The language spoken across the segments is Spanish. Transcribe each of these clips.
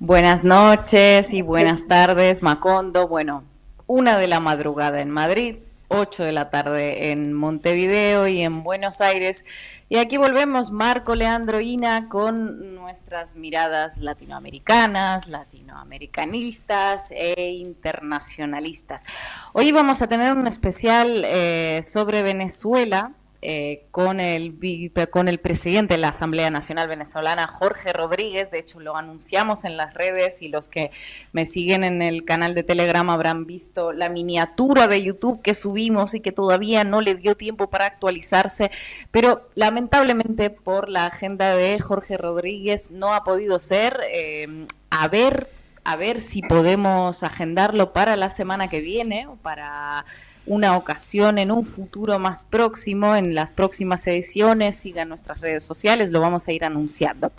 Buenas noches y buenas tardes, Macondo. Bueno, 1 de la madrugada en Madrid, 8 de la tarde en Montevideo y en Buenos Aires. Y aquí volvemos, Marco, Leandro, Ina, con nuestras miradas latinoamericanas, latinoamericanistas e internacionalistas. Hoy vamos a tener un especial sobre Venezuela. Con el presidente de la Asamblea Nacional Venezolana, Jorge Rodríguez. De hecho, lo anunciamos en las redes y los que me siguen en el canal de Telegram habrán visto la miniatura de YouTube que subimos y que todavía no le dio tiempo para actualizarse, pero lamentablemente por la agenda de Jorge Rodríguez no ha podido ser. A ver si podemos agendarlo para la semana que viene o para una ocasión en un futuro más próximo, en las próximas ediciones. Sigan nuestras redes sociales, lo vamos a ir anunciando.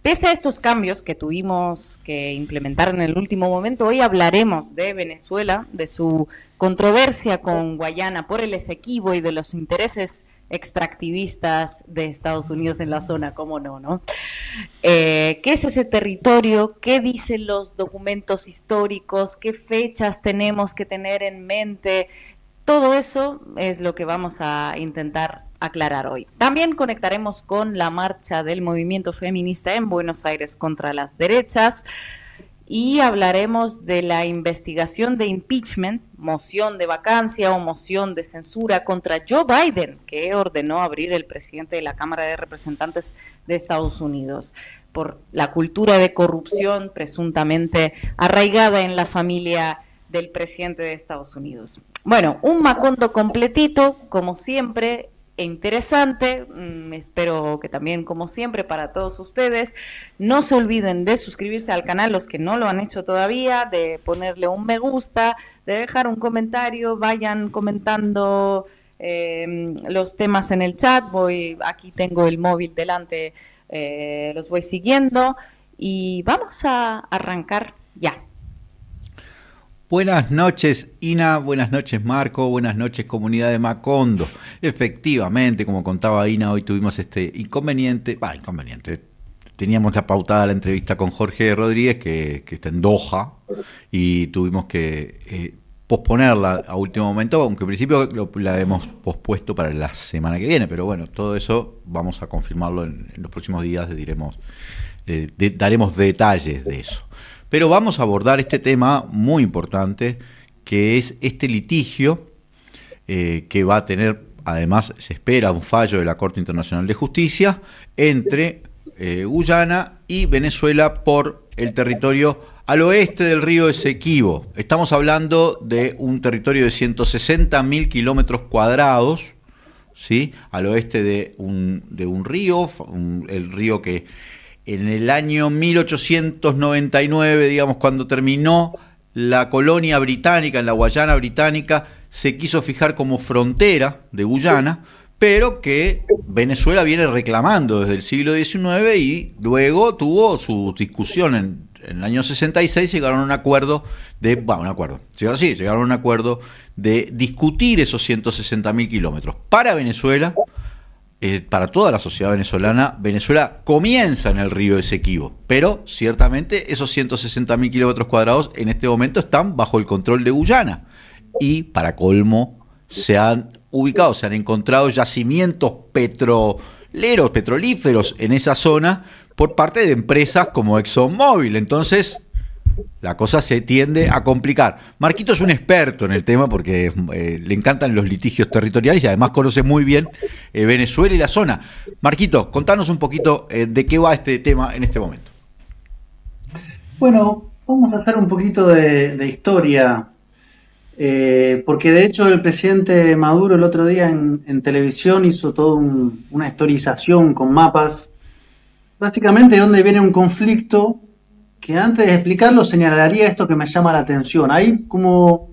Pese a estos cambios que tuvimos que implementar en el último momento, hoy hablaremos de Venezuela, de su controversia con Guayana por el Esequibo y de los intereses extractivistas de Estados Unidos en la zona, ¿cómo no, no? ¿Qué es ese territorio? ¿Qué dicen los documentos históricos? ¿Qué fechas tenemos que tener en mente? Todo eso es lo que vamos a intentar aclarar hoy. También conectaremos con la marcha del movimiento feminista en Buenos Aires contra las derechas y hablaremos de la investigación de impeachment, moción de vacancia o moción de censura contra Joe Biden, que ordenó abrir el presidente de la Cámara de Representantes de Estados Unidos por la cultura de corrupción presuntamente arraigada en la familia del presidente de Estados Unidos. Bueno, un Macondo completito, como siempre, e interesante. Espero que también, como siempre, para todos ustedes. No se olviden de suscribirse al canal, los que no lo han hecho todavía, de ponerle un me gusta, de dejar un comentario, vayan comentando los temas en el chat. Aquí tengo el móvil delante, los voy siguiendo y vamos a arrancar ya. Buenas noches, Ina, buenas noches, Marco, buenas noches, comunidad de Macondo. Efectivamente, como contaba Ina, hoy tuvimos este inconveniente. Teníamos la pautada la entrevista con Jorge Rodríguez, que está en Doha, y tuvimos que posponerla a último momento, aunque en principio la hemos pospuesto para la semana que viene, pero bueno, todo eso vamos a confirmarlo en los próximos días, daremos detalles de eso. Pero vamos a abordar este tema muy importante, que es este litigio que va a tener, además se espera un fallo de la Corte Internacional de Justicia entre Guyana y Venezuela por el territorio al oeste del río Esequibo. Estamos hablando de un territorio de 160.000 kilómetros cuadrados, ¿sí? Al oeste de un río, el río que en el año 1899, digamos, cuando terminó la colonia británica, en la Guayana británica, se quiso fijar como frontera de Guyana, pero que Venezuela viene reclamando desde el siglo XIX y luego tuvo su discusión en el año 66, llegaron a un acuerdo llegaron a un acuerdo de discutir esos 160.000 kilómetros. Para Venezuela, para toda la sociedad venezolana, Venezuela comienza en el río Esequibo, pero ciertamente esos 160.000 kilómetros cuadrados en este momento están bajo el control de Guyana. Y para colmo, se han encontrado yacimientos petrolíferos en esa zona por parte de empresas como ExxonMobil. Entonces, la cosa se tiende a complicar. Marquito es un experto en el tema porque le encantan los litigios territoriales y además conoce muy bien Venezuela y la zona. Marquito, contanos un poquito de qué va este tema en este momento. Bueno, vamos a hacer un poquito de historia, porque de hecho el presidente Maduro el otro día en televisión hizo toda una historización con mapas, básicamente de dónde viene un conflicto, que antes de explicarlo señalaría esto que me llama la atención. Hay como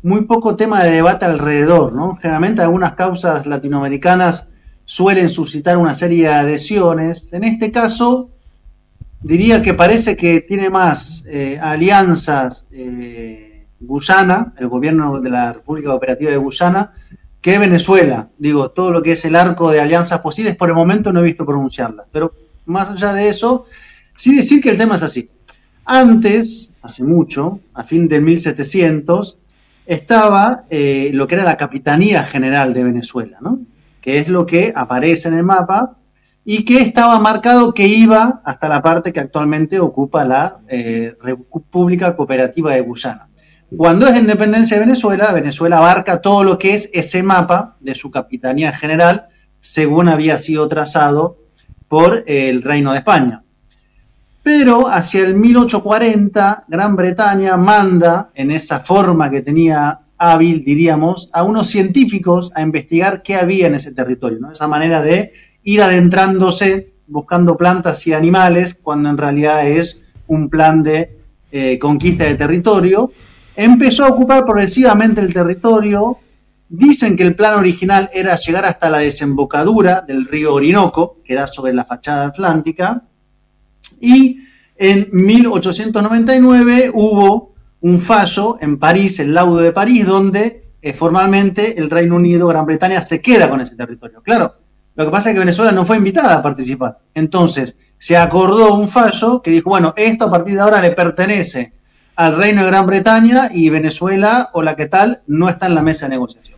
muy poco tema de debate alrededor, ¿no? Generalmente algunas causas latinoamericanas suelen suscitar una serie de adhesiones. En este caso, diría que parece que tiene más alianzas Guyana, el gobierno de la República Cooperativa de Guyana, que Venezuela. Digo, todo lo que es el arco de alianzas posibles, por el momento no he visto pronunciarla. Pero más allá de eso, sí decir que el tema es así. Antes, hace mucho, a fin de 1700, estaba lo que era la Capitanía General de Venezuela, ¿no? Que es lo que aparece en el mapa y que estaba marcado que iba hasta la parte que actualmente ocupa la República Cooperativa de Guyana. Cuando es la independencia de Venezuela, Venezuela abarca todo lo que es ese mapa de su Capitanía General, según había sido trazado por el Reino de España. Pero hacia el 1840, Gran Bretaña manda, en esa forma que tenía hábil, diríamos, a unos científicos a investigar qué había en ese territorio, ¿no? Esa manera de ir adentrándose, buscando plantas y animales, cuando en realidad es un plan de conquista de territorio. Empezó a ocupar progresivamente el territorio. Dicen que el plan original era llegar hasta la desembocadura del río Orinoco, que da sobre la fachada atlántica, y en 1899 hubo un fallo en París, el Laudo de París, donde formalmente el Reino Unido, Gran Bretaña, se queda con ese territorio. Claro, lo que pasa es que Venezuela no fue invitada a participar. Entonces, se acordó un fallo que dijo, bueno, esto a partir de ahora le pertenece al Reino de Gran Bretaña y Venezuela, o la que tal, no está en la mesa de negociación.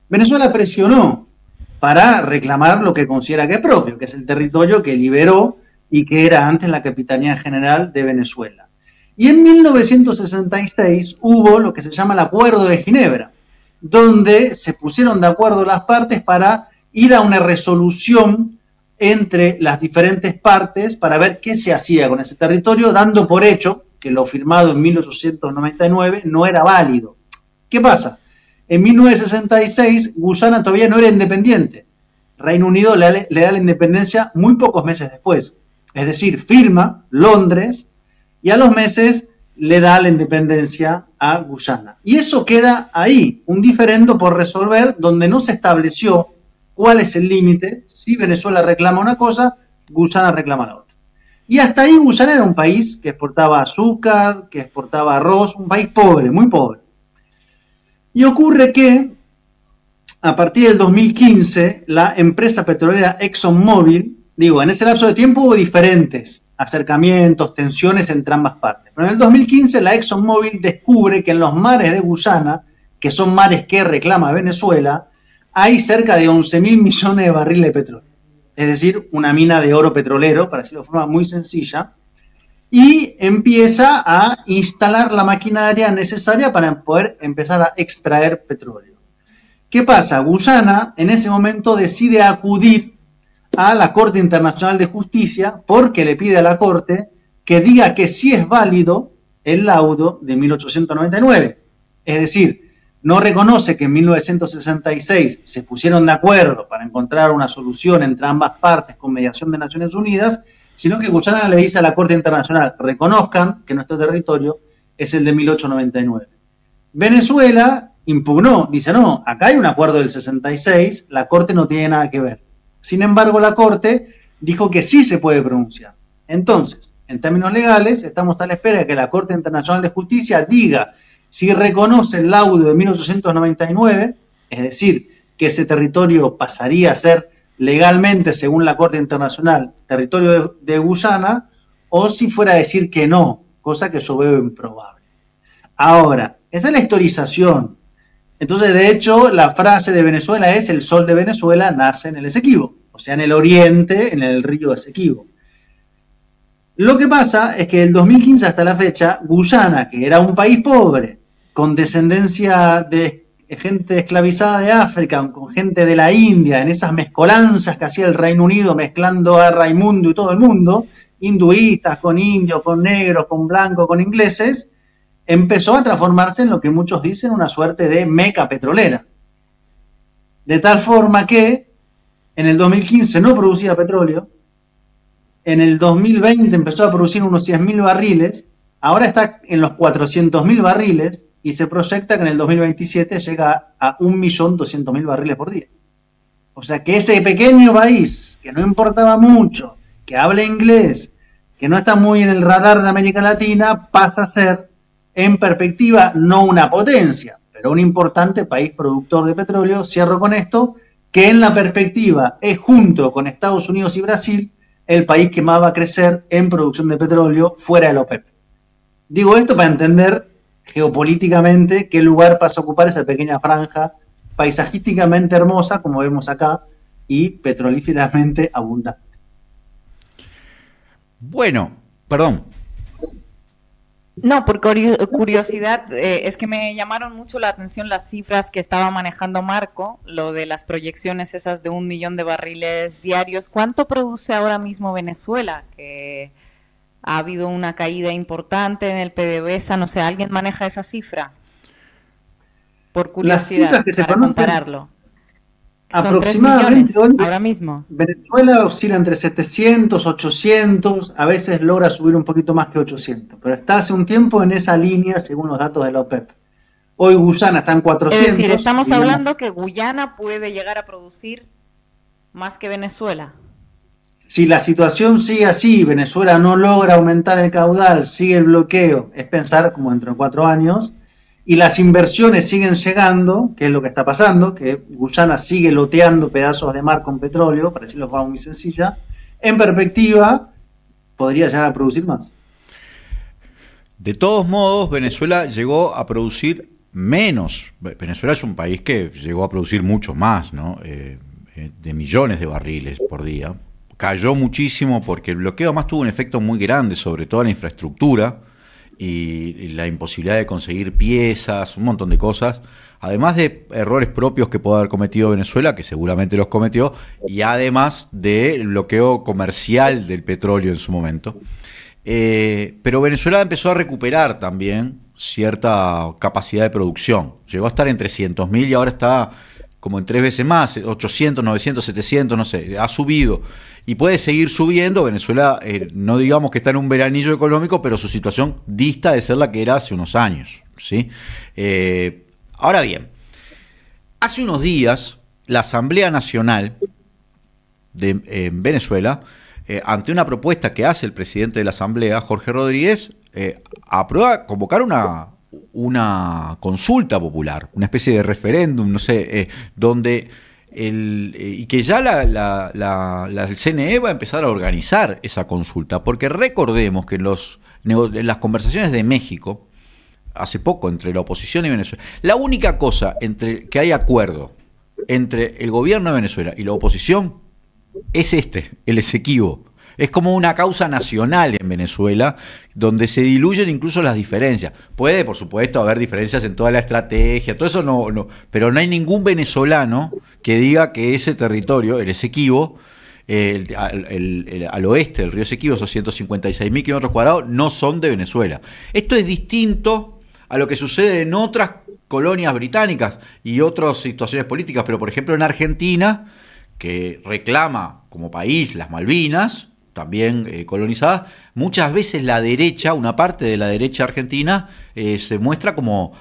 Venezuela presionó para reclamar lo que considera que es propio, que es el territorio que liberó y que era antes la Capitanía General de Venezuela. Y en 1966 hubo lo que se llama el Acuerdo de Ginebra, donde se pusieron de acuerdo las partes para ir a una resolución entre las diferentes partes para ver qué se hacía con ese territorio, dando por hecho que lo firmado en 1899 no era válido. ¿Qué pasa? En 1966 Guyana todavía no era independiente. Reino Unido le da la independencia muy pocos meses después. Es decir, firma Londres y a los meses le da la independencia a Guyana. Y eso queda ahí, un diferendo por resolver donde no se estableció cuál es el límite. Si Venezuela reclama una cosa, Guyana reclama la otra. Y hasta ahí Guyana era un país que exportaba azúcar, que exportaba arroz, un país pobre, muy pobre. Y ocurre que a partir del 2015 la empresa petrolera ExxonMobil, en ese lapso de tiempo hubo diferentes acercamientos, tensiones entre ambas partes. Pero en el 2015 la ExxonMobil descubre que en los mares de Guyana, que son mares que reclama Venezuela, hay cerca de 11.000 millones de barriles de petróleo. Es decir, una mina de oro petrolero, para decirlo de forma muy sencilla, y empieza a instalar la maquinaria necesaria para poder empezar a extraer petróleo. ¿Qué pasa? Guyana en ese momento decide acudir a la Corte Internacional de Justicia porque le pide a la Corte que diga que sí es válido el laudo de 1899. Es decir, no reconoce que en 1966 se pusieron de acuerdo para encontrar una solución entre ambas partes con mediación de Naciones Unidas, sino que Guyana le dice a la Corte Internacional, reconozcan que nuestro territorio es el de 1899. Venezuela impugnó, dice, no, acá hay un acuerdo del 66, la Corte no tiene nada que ver. Sin embargo, la Corte dijo que sí se puede pronunciar. Entonces, en términos legales, estamos a la espera de que la Corte Internacional de Justicia diga si reconoce el laudo de 1899, es decir, que ese territorio pasaría a ser legalmente, según la Corte Internacional, territorio de Guyana, o si fuera a decir que no, cosa que yo veo improbable. Ahora, esa es la historización. Entonces, de hecho, la frase de Venezuela es: el sol de Venezuela nace en el Esequibo, o sea, en el oriente, en el río Esequibo. Lo que pasa es que del 2015 hasta la fecha, Guyana, que era un país pobre, con descendencia de gente esclavizada de África, con gente de la India, en esas mezcolanzas que hacía el Reino Unido, mezclando a Raimundo y todo el mundo, hinduistas con indios, con negros, con blancos, con ingleses, empezó a transformarse en lo que muchos dicen una suerte de meca petrolera. De tal forma que en el 2015 no producía petróleo, en el 2020 empezó a producir unos 100.000 barriles, ahora está en los 400.000 barriles y se proyecta que en el 2027 llega a 1.200.000 barriles por día. O sea que ese pequeño país, que no importaba mucho, que habla inglés, que no está muy en el radar de América Latina, pasa a ser, en perspectiva, no una potencia, pero un importante país productor de petróleo. Cierro con esto, que en la perspectiva es, junto con Estados Unidos y Brasil, el país que más va a crecer en producción de petróleo fuera de la OPEP. Digo esto para entender geopolíticamente qué lugar pasa a ocupar esa pequeña franja paisajísticamente hermosa, como vemos acá, y petrolíferamente abundante. Bueno, perdón. No, por curiosidad, es que me llamaron mucho la atención las cifras que estaba manejando Marco, lo de las proyecciones esas de 1 millón de barriles diarios. ¿Cuánto produce ahora mismo Venezuela? Que ha habido una caída importante en el PDVSA, no sé, ¿alguien maneja esa cifra? Por curiosidad, para compararlo. Son 3 millones ahora mismo. Venezuela oscila entre 700, 800, a veces logra subir un poquito más que 800, pero está hace un tiempo en esa línea según los datos de la OPEP. Hoy Guyana está en 400. Es decir, estamos hablando que Guyana puede llegar a producir más que Venezuela. Si la situación sigue así, Venezuela no logra aumentar el caudal, sigue el bloqueo, es pensar como dentro de 4 años, y las inversiones siguen llegando, que es lo que está pasando, que Guyana sigue loteando pedazos de mar con petróleo, para decirlo de forma muy sencilla, en perspectiva podría llegar a producir más. De todos modos, Venezuela llegó a producir menos. Venezuela es un país que llegó a producir mucho más, ¿no? De millones de barriles por día. Cayó muchísimo porque el bloqueo además tuvo un efecto muy grande sobre toda la infraestructura y la imposibilidad de conseguir piezas, un montón de cosas, además de errores propios que puede haber cometido Venezuela, que seguramente los cometió, y además del bloqueo comercial del petróleo en su momento. Pero Venezuela empezó a recuperar también cierta capacidad de producción. Llegó a estar en 300.000 y ahora está como en 3 veces más, 800, 900, 700, no sé, ha subido. Y puede seguir subiendo. Venezuela, no digamos que está en un veranillo económico, pero su situación dista de ser la que era hace unos años, ¿sí? Ahora bien, hace unos días la Asamblea Nacional de Venezuela, ante una propuesta que hace el presidente de la Asamblea, Jorge Rodríguez, aprueba convocar una consulta popular, una especie de referéndum, no sé, donde y que ya el CNE va a empezar a organizar esa consulta, porque recordemos que en las conversaciones de México, hace poco, entre la oposición y Venezuela, la única cosa entre que hay acuerdo entre el gobierno de Venezuela y la oposición es el Esequibo. Es como una causa nacional en Venezuela, donde se diluyen incluso las diferencias. Puede, por supuesto, haber diferencias en toda la estrategia, todo eso no, pero no hay ningún venezolano que diga que ese territorio, el Esequibo, al oeste del río Esequibo, esos 156.000 kilómetros cuadrados, no son de Venezuela. Esto es distinto a lo que sucede en otras colonias británicas y otras situaciones políticas, pero por ejemplo en Argentina, que reclama como país las Malvinas, también colonizadas, muchas veces la derecha, una parte de la derecha argentina, se muestra como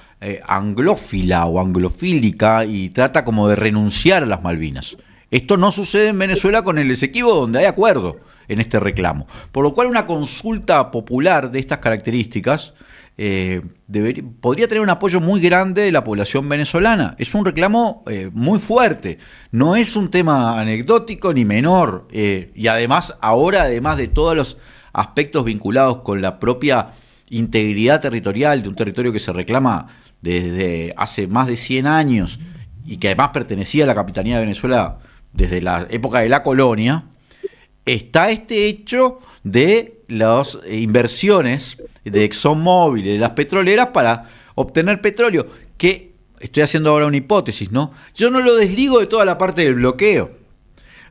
anglófila o anglofílica y trata como de renunciar a las Malvinas. Esto no sucede en Venezuela con el Esequibo, donde hay acuerdo en este reclamo. Por lo cual una consulta popular de estas características podría tener un apoyo muy grande de la población venezolana. Es un reclamo muy fuerte, no es un tema anecdótico ni menor, y además ahora, además de todos los aspectos vinculados con la propia integridad territorial de un territorio que se reclama desde hace más de 100 años y que además pertenecía a la Capitanía de Venezuela desde la época de la colonia, está este hecho de las inversiones de ExxonMobil, de las petroleras para obtener petróleo, que estoy haciendo ahora una hipótesis, ¿no? Yo no lo desligo de toda la parte del bloqueo.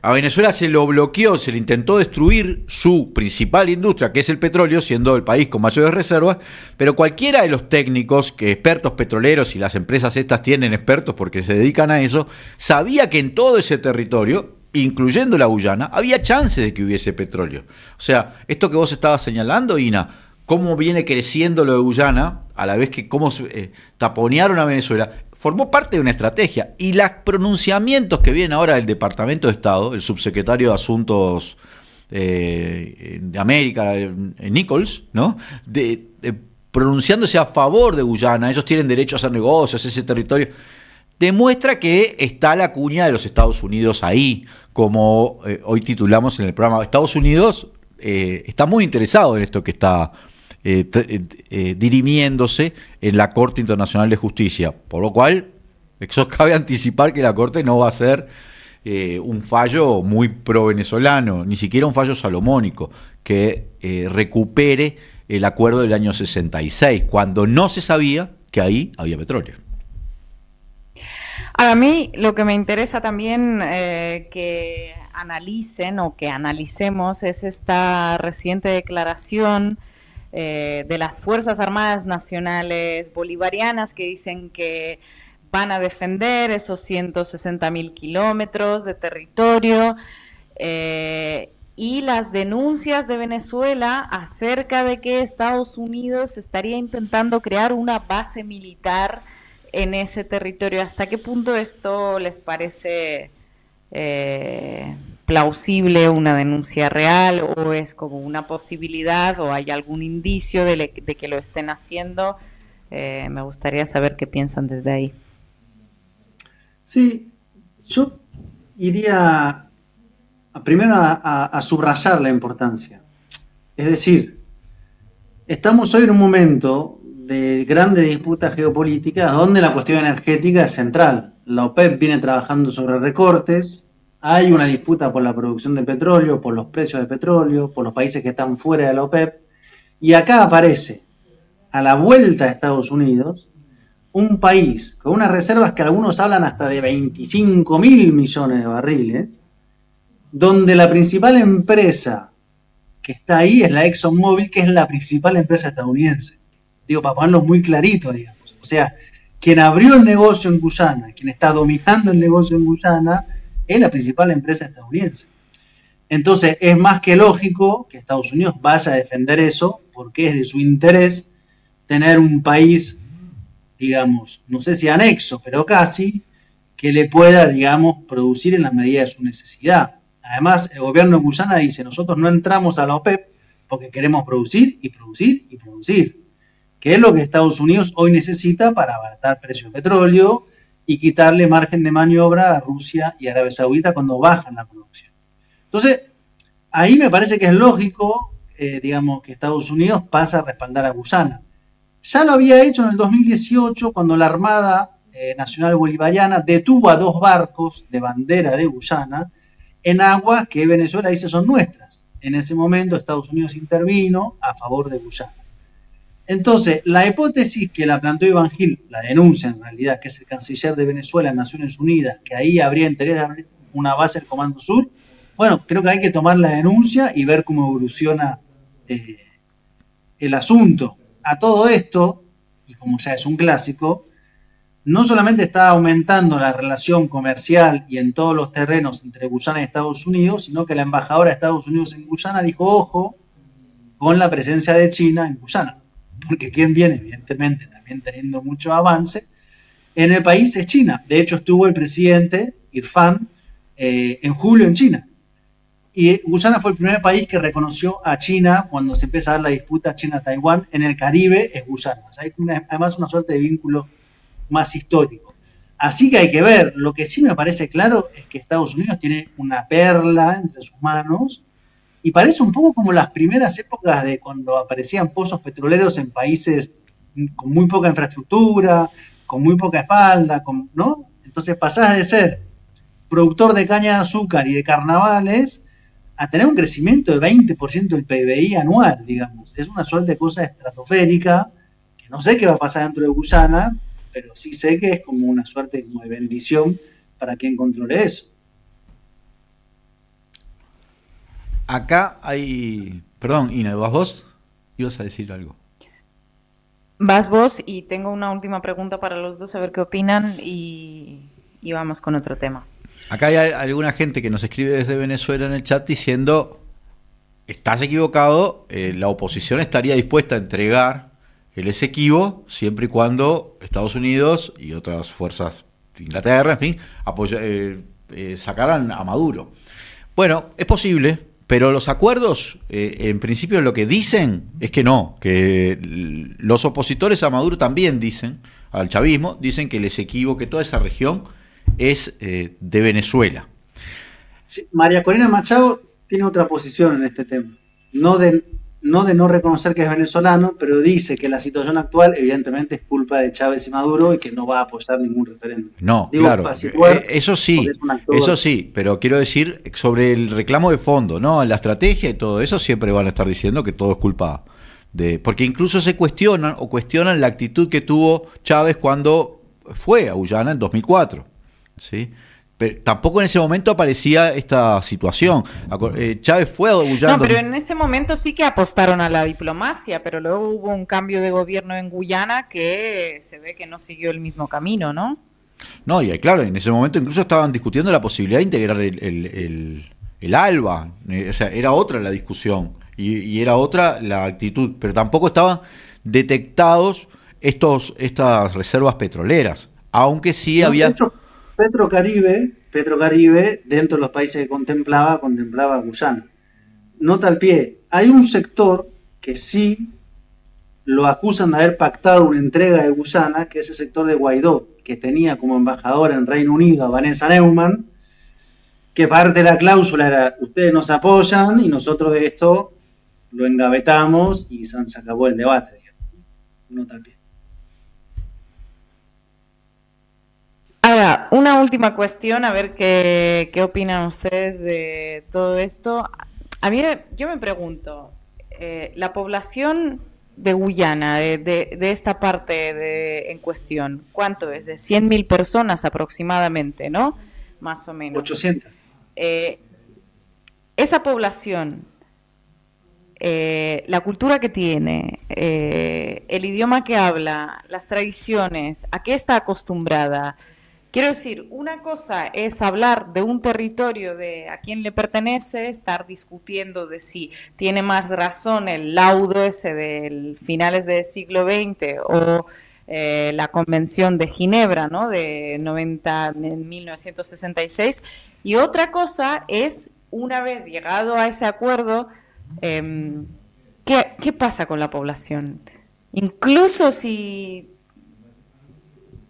A Venezuela se lo bloqueó, se le intentó destruir su principal industria, que es el petróleo, siendo el país con mayores reservas, pero cualquiera de los técnicos, que expertos petroleros, y las empresas estas tienen expertos porque se dedican a eso, sabía que en todo ese territorio, incluyendo la Guyana, había chances de que hubiese petróleo. O sea, esto que vos estabas señalando, Ina, cómo viene creciendo lo de Guyana, a la vez que cómo taponearon a Venezuela, formó parte de una estrategia. Y los pronunciamientos que vienen ahora del Departamento de Estado, el subsecretario de Asuntos de América, Nichols, ¿no? Pronunciándose a favor de Guyana, ellos tienen derecho a hacer negocios, ese territorio, demuestra que está la cuña de los Estados Unidos ahí, como hoy titulamos en el programa. Estados Unidos está muy interesado en esto que está dirimiéndose en la Corte Internacional de Justicia, por lo cual eso cabe anticipar que la Corte no va a ser un fallo muy pro-venezolano, ni siquiera un fallo salomónico, que recupere el acuerdo del año 66, cuando no se sabía que ahí había petróleo. A mí lo que me interesa también que analicen o que analicemos es esta reciente declaración de las Fuerzas Armadas Nacionales Bolivarianas que dicen que van a defender esos 160.000 kilómetros de territorio y las denuncias de Venezuela acerca de que Estados Unidos estaría intentando crear una base militar en ese territorio. ¿Hasta qué punto esto les parece plausible, una denuncia real, o es como una posibilidad, o hay algún indicio de que lo estén haciendo? Me gustaría saber qué piensan desde ahí. Sí, yo iría primero a subrayar la importancia. Es decir, estamos hoy en un momento de grandes disputas geopolíticas donde la cuestión energética es central. La OPEP viene trabajando sobre recortes, hay una disputa por la producción de petróleo, por los precios del petróleo, por los países que están fuera de la OPEP, y acá aparece, a la vuelta de Estados Unidos, un país con unas reservas que algunos hablan hasta de 25.000 millones de barriles, donde la principal empresa que está ahí es la ExxonMobil, que es la principal empresa estadounidense. Digo, para ponerlo muy clarito, digamos. O sea, quien abrió el negocio en Guyana, quien está dominando el negocio en Guyana, es la principal empresa estadounidense. Entonces, es más que lógico que Estados Unidos vaya a defender eso, porque es de su interés tener un país, digamos, no sé si anexo, pero casi, que le pueda, digamos, producir en la medida de su necesidad. Además, el gobierno de Guyana dice, nosotros no entramos a la OPEP porque queremos producir y producir y producir, que es lo que Estados Unidos hoy necesita para abaratar precios de petróleo y quitarle margen de maniobra a Rusia y Arabia Saudita cuando bajan la producción. Entonces, ahí me parece que es lógico, digamos, que Estados Unidos pasa a respaldar a Guyana. Ya lo había hecho en el 2018 cuando la Armada Nacional Bolivariana detuvo a 2 barcos de bandera de Guyana en aguas que Venezuela dice son nuestras. En ese momento Estados Unidos intervino a favor de Guyana. Entonces, la hipótesis que la planteó Iván Gil, la denuncia en realidad, que es el canciller de Venezuela en Naciones Unidas, que ahí habría interés de abrir una base del Comando Sur, bueno, creo que hay que tomar la denuncia y ver cómo evoluciona el asunto. A todo esto, y como ya es un clásico, no solamente está aumentando la relación comercial y en todos los terrenos entre Guyana y Estados Unidos, sino que la embajadora de Estados Unidos en Guyana dijo, ojo, con la presencia de China en Guyana. Porque quien viene, evidentemente, también teniendo mucho avance, en el país es China. De hecho, estuvo el presidente Irfan en julio en China. Y Guyana fue el primer país que reconoció a China cuando se empieza a dar la disputa China-Taiwán. En el Caribe es Guyana. O sea, hay además una suerte de vínculo más histórico. Así que hay que ver. Lo que sí me parece claro es que Estados Unidos tiene una perla entre sus manos. Y parece un poco como las primeras épocas de cuando aparecían pozos petroleros en países con muy poca infraestructura, con muy poca espalda, ¿no? Entonces pasás de ser productor de caña de azúcar y de carnavales a tener un crecimiento de 20% del PBI anual, digamos. Es una suerte de cosa estratosférica, que no sé qué va a pasar dentro de Guyana, pero sí sé que es como una suerte como de bendición para quien controle eso. Acá hay... Perdón, Ina, ¿vas vos? Ibas a decir algo. Vas vos y tengo una última pregunta para los dos, a ver qué opinan y vamos con otro tema. Acá hay alguna gente que nos escribe desde Venezuela en el chat diciendo, estás equivocado, la oposición estaría dispuesta a entregar el Esequibo siempre y cuando Estados Unidos y otras fuerzas de Inglaterra, en fin, sacaran a Maduro. Bueno, es posible. Pero los acuerdos, en principio lo que dicen es que no, que los opositores a Maduro también dicen, al chavismo, dicen que el Esequibo, que toda esa región es de Venezuela. Sí, María Corina Machado tiene otra posición en este tema. no de no reconocer que es venezolano, pero dice que la situación actual evidentemente es culpa de Chávez y Maduro y que no va a apoyar ningún referéndum. No, Digo, claro, para situar, eso sí, eso sí, pero quiero decir sobre el reclamo de fondo, ¿no? La estrategia y todo eso siempre van a estar diciendo que todo es culpa de... Porque incluso se cuestionan la actitud que tuvo Chávez cuando fue a Guyana en 2004, ¿sí? Pero tampoco en ese momento aparecía esta situación. Chávez fue a Guyana. No, pero en ese momento sí que apostaron a la diplomacia, pero luego hubo un cambio de gobierno en Guyana que se ve que no siguió el mismo camino, ¿no? No, y claro, en ese momento incluso estaban discutiendo la posibilidad de integrar el ALBA. O sea, era otra la discusión y era otra la actitud, pero tampoco estaban detectados estas reservas petroleras, aunque sí había... Petrocaribe, dentro de los países que contemplaba Guyana. Nota al pie, hay un sector que sí lo acusan de haber pactado una entrega de Guyana, que es el sector de Guaidó, que tenía como embajadora en Reino Unido a Vanessa Neumann, que parte de la cláusula era, ustedes nos apoyan y nosotros de esto lo engavetamos y se acabó el debate, digamos. Nota al pie. Ahora, una última cuestión, a ver qué opinan ustedes de todo esto. A mí, yo me pregunto, la población de Guyana, de esta parte en cuestión, ¿cuánto es? De 100.000 personas aproximadamente, ¿no? Más o menos. 800. Esa población, la cultura que tiene, el idioma que habla, las tradiciones, ¿a qué está acostumbrada? Quiero decir, una cosa es hablar de un territorio de a quién le pertenece, estar discutiendo de si tiene más razón el laudo ese del finales del siglo XX o la Convención de Ginebra, ¿no? En 1966. Y otra cosa es, una vez llegado a ese acuerdo, ¿qué pasa con la población? Incluso si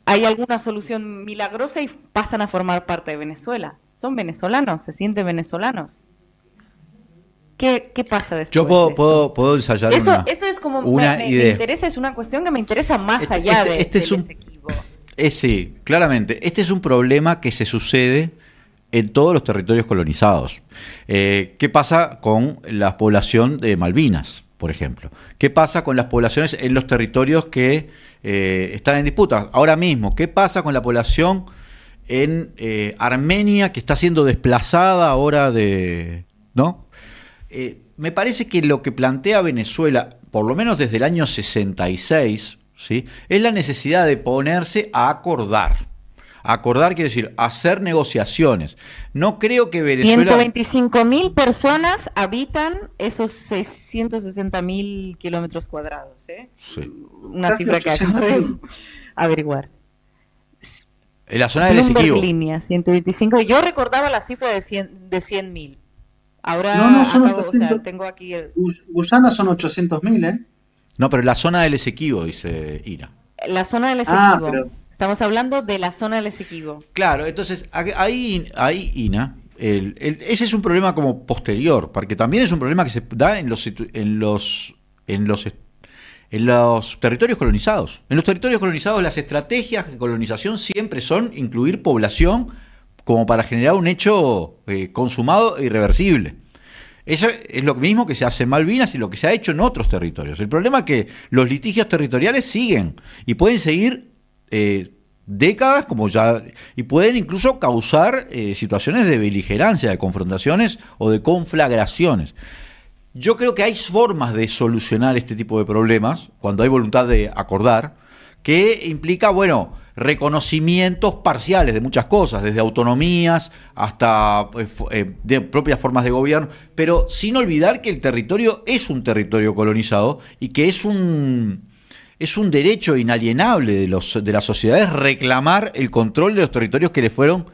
hay alguna solución milagrosa y pasan a formar parte de Venezuela. Son venezolanos, se sienten venezolanos. ¿Qué pasa después? Yo puedo ensayar eso es como una idea. Me interesa, es una cuestión que me interesa más allá del Esequibo. Sí, claramente. Este es un problema que se sucede en todos los territorios colonizados. ¿Qué pasa con la población de Malvinas, por ejemplo? ¿Qué pasa con las poblaciones en los territorios que están en disputa? Ahora mismo, ¿qué pasa con la población en Armenia que está siendo desplazada ahora ¿no? Me parece que lo que plantea Venezuela, por lo menos desde el año 66, ¿sí?, es la necesidad de ponerse a acordar. Acordar quiere decir hacer negociaciones. No creo que Venezuela... 125.000 personas habitan esos 660.000 kilómetros cuadrados, ¿eh? Sí. Una cifra que acabo de averiguar. En la zona del Esequibo. Línea, 125. Yo recordaba la cifra de 100.000. Ahora tengo aquí... Guyana son 800.000, ¿eh? No, pero la zona del Esequibo, dice Ina. La zona del Esequibo. Estamos hablando de la zona del Esequibo. Claro, entonces ahí Ina, ese es un problema como posterior, porque también es un problema que se da en los territorios colonizados. En los territorios colonizados las estrategias de colonización siempre son incluir población como para generar un hecho consumado e irreversible. Eso es lo mismo que se hace en Malvinas y lo que se ha hecho en otros territorios. El problema es que los litigios territoriales siguen y pueden seguir décadas y pueden incluso causar situaciones de beligerancia, de confrontaciones o de conflagraciones. Yo creo que hay formas de solucionar este tipo de problemas cuando hay voluntad de acordar, que implica, reconocimientos parciales de muchas cosas, desde autonomías hasta de propias formas de gobierno, pero sin olvidar que el territorio es un territorio colonizado y que es un derecho inalienable de las sociedades reclamar el control de los territorios que les fueron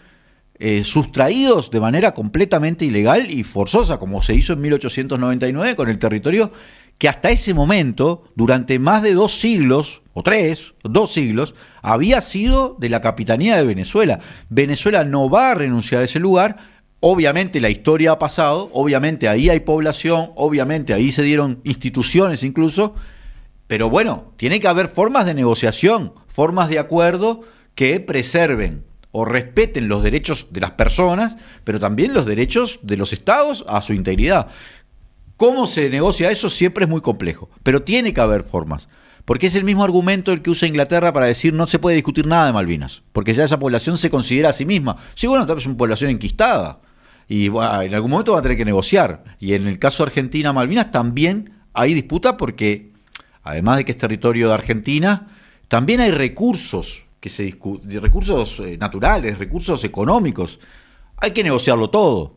sustraídos de manera completamente ilegal y forzosa, como se hizo en 1899 con el territorio que hasta ese momento, durante más de 2 siglos, o 2 siglos, había sido de la Capitanía de Venezuela. Venezuela no va a renunciar a ese lugar, obviamente la historia ha pasado, obviamente ahí hay población, obviamente ahí se dieron instituciones incluso, pero bueno, tiene que haber formas de negociación, formas de acuerdo que preserven o respeten los derechos de las personas, pero también los derechos de los estados a su integridad. ¿Cómo se negocia eso? Siempre es muy complejo, pero tiene que haber formas. Porque es el mismo argumento el que usa Inglaterra para decir no se puede discutir nada de Malvinas, porque ya esa población se considera a sí misma. Sí, bueno, es una población enquistada y bueno, en algún momento va a tener que negociar. Y en el caso de Argentina, Malvinas también hay disputa porque, además de que es territorio de Argentina, también hay recursos que se discuten, recursos naturales, recursos económicos. Hay que negociarlo todo.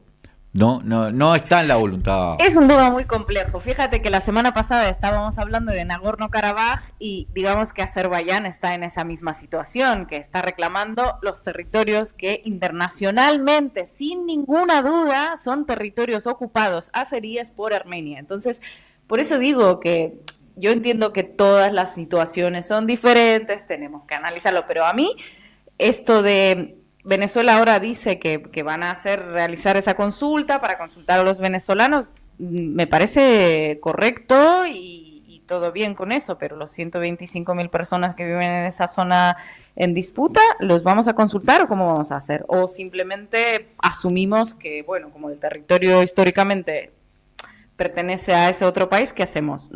No está en la voluntad. Es un tema muy complejo. Fíjate que la semana pasada estábamos hablando de Nagorno-Karabaj y digamos que Azerbaiyán está en esa misma situación, que está reclamando los territorios que internacionalmente, sin ninguna duda, son territorios ocupados azeríes por Armenia. Entonces, por eso digo que yo entiendo que todas las situaciones son diferentes, tenemos que analizarlo, pero a mí esto de Venezuela ahora dice que van a realizar esa consulta para consultar a los venezolanos, me parece correcto y todo bien con eso, pero los 125.000 personas que viven en esa zona en disputa, ¿los vamos a consultar o cómo vamos a hacer? O simplemente asumimos que, bueno, como el territorio históricamente pertenece a ese otro país, ¿qué hacemos?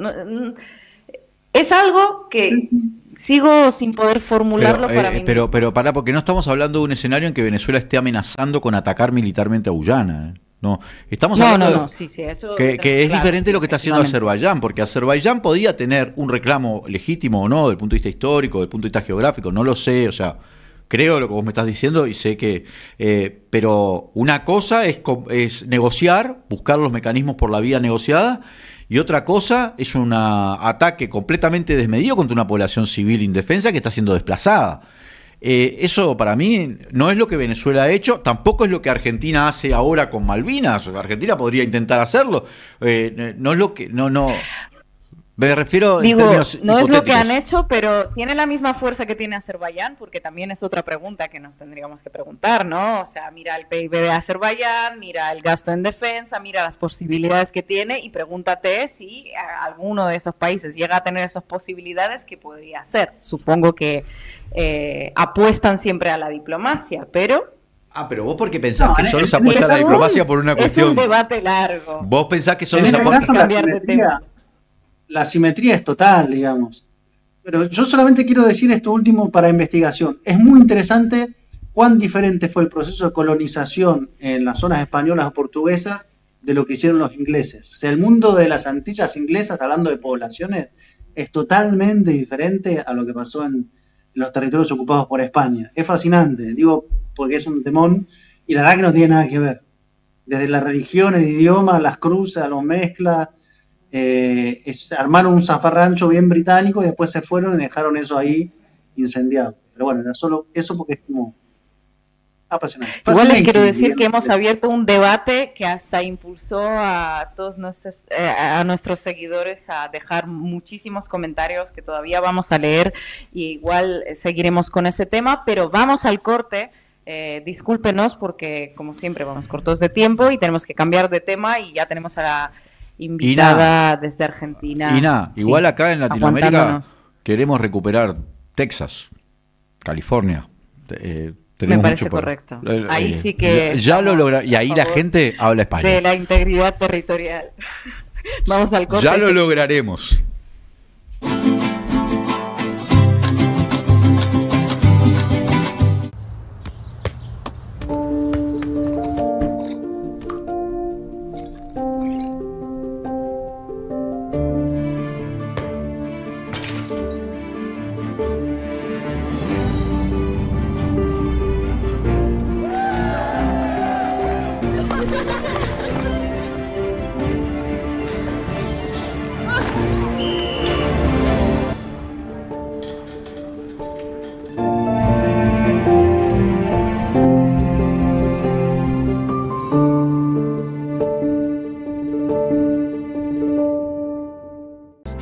Es algo que sigo sin poder formularlo para mí mismo. Pero pará, porque no estamos hablando de un escenario en que Venezuela esté amenazando con atacar militarmente a Guyana. No, estamos hablando sí, eso que es diferente de lo que está haciendo Azerbaiyán, porque Azerbaiyán podía tener un reclamo legítimo o no, desde el punto de vista histórico, desde el punto de vista geográfico, no lo sé, o sea, creo lo que vos me estás diciendo y sé que... pero una cosa es negociar, buscar los mecanismos por la vía negociada, y otra cosa es un ataque completamente desmedido contra una población civil indefensa que está siendo desplazada. Eso para mí no es lo que Venezuela ha hecho, tampoco es lo que Argentina hace ahora con Malvinas. Argentina podría intentar hacerlo. No es lo que... No. Me refiero en términos no hipotéticos. Es lo que han hecho, pero tiene la misma fuerza que tiene Azerbaiyán, porque también es otra pregunta que nos tendríamos que preguntar, ¿no? O sea, mira el PIB de Azerbaiyán, mira el gasto en defensa, mira las posibilidades que tiene y pregúntate si alguno de esos países llega a tener esas posibilidades, ¿qué podría hacer? Supongo que apuestan siempre a la diplomacia, pero... pero vos porque pensás que solo se apuesta a la diplomacia por una cuestión... Es un debate largo. Vos pensás que solo se apuesta... cambiar de tema. La simetría es total, digamos. Pero yo solamente quiero decir esto último para investigación. Es muy interesante cuán diferente fue el proceso de colonización en las zonas españolas o portuguesas de lo que hicieron los ingleses. O sea, el mundo de las Antillas inglesas, hablando de poblaciones, es totalmente diferente a lo que pasó en los territorios ocupados por España. Es fascinante, digo, porque es un temón y la verdad que no tiene nada que ver. Desde la religión, el idioma, las cruces, los mezclas... armaron un zafarrancho bien británico y después se fueron y dejaron eso ahí incendiado. Pero bueno, era solo eso porque es como apasionante. Igual les quiero decir que hemos abierto un debate que hasta impulsó a todos nuestros seguidores a dejar muchísimos comentarios que todavía vamos a leer y igual seguiremos con ese tema, pero vamos al corte. Discúlpenos porque como siempre vamos cortos de tiempo y tenemos que cambiar de tema y ya tenemos a la invitada desde Argentina. Igual acá en Latinoamérica queremos recuperar Texas, California. Me parece correcto. Ahí sí que ya lo logra y ahí la gente habla español. De la integridad territorial. Vamos al corte. Ya lo lograremos.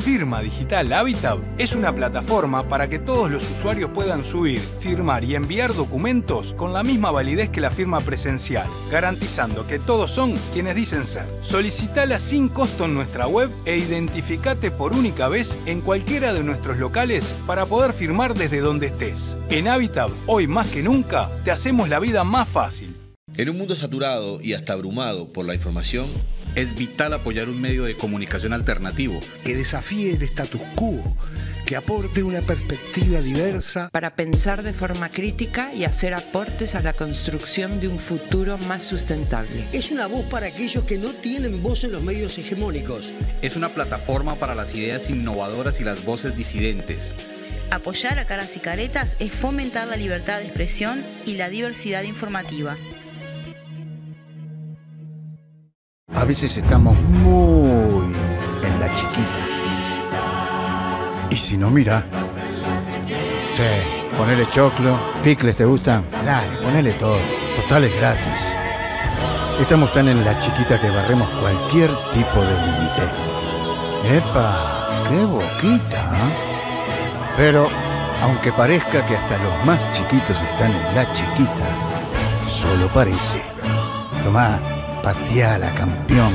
Firma Digital Habitat es una plataforma para que todos los usuarios puedan subir, firmar y enviar documentos con la misma validez que la firma presencial, garantizando que todos son quienes dicen ser. Solicitala sin costo en nuestra web e identificate por única vez en cualquiera de nuestros locales para poder firmar desde donde estés. En Habitat, hoy más que nunca, te hacemos la vida más fácil. En un mundo saturado y hasta abrumado por la información, es vital apoyar un medio de comunicación alternativo que desafíe el status quo, que aporte una perspectiva diversa para pensar de forma crítica y hacer aportes a la construcción de un futuro más sustentable. Es una voz para aquellos que no tienen voz en los medios hegemónicos. Es una plataforma para las ideas innovadoras y las voces disidentes. Apoyar a Caras y Caretas es fomentar la libertad de expresión y la diversidad informativa. A veces estamos muy en la chiquita. Y si no, mira. Sí, ponele choclo, picles, ¿te gustan? Dale, ponele todo. Total es gratis. Estamos tan en la chiquita que barremos cualquier tipo de límite. ¡Epa! ¡Qué boquita! Pero, aunque parezca que hasta los más chiquitos están en la chiquita, solo parece. Tomá. Pateala, campeón,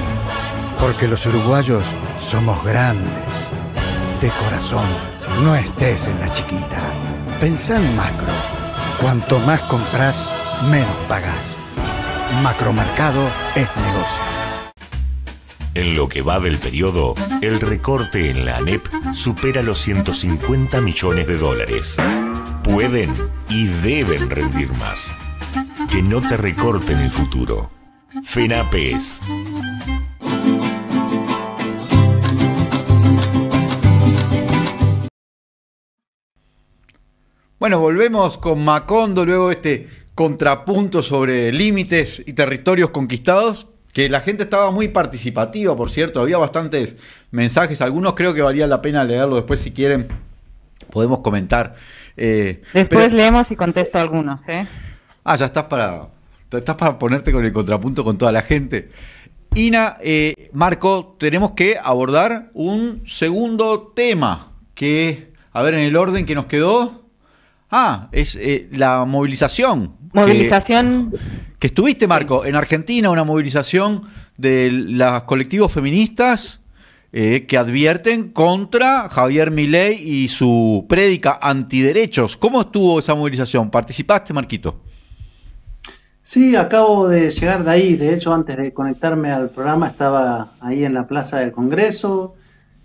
porque los uruguayos somos grandes. De corazón, no estés en la chiquita. Pensá en macro. Cuanto más compras, menos pagás. Macromercado es negocio. En lo que va del periodo, el recorte en la ANEP supera los 150 millones de dólares. Pueden y deben rendir más. Que no te recorten el futuro. FENAPES. Bueno, volvemos con Macondo, luego este contrapunto sobre límites y territorios conquistados, que la gente estaba muy participativa, por cierto, había bastantes mensajes, algunos creo que valía la pena leerlo después si quieren, podemos comentar. Después leemos y contesto algunos, ¿eh? Ah, ya estás para ponerte con el contrapunto con toda la gente. Ina, Marco, tenemos que abordar un segundo tema que, a ver, en el orden que nos quedó, es la movilización. Movilización. Que estuviste, Marco, en Argentina, una movilización de los colectivos feministas que advierten contra Javier Milei y su prédica antiderechos. ¿Cómo estuvo esa movilización? ¿Participaste, Marquito? Sí, acabo de llegar de ahí. De hecho, antes de conectarme al programa estaba ahí en la Plaza del Congreso,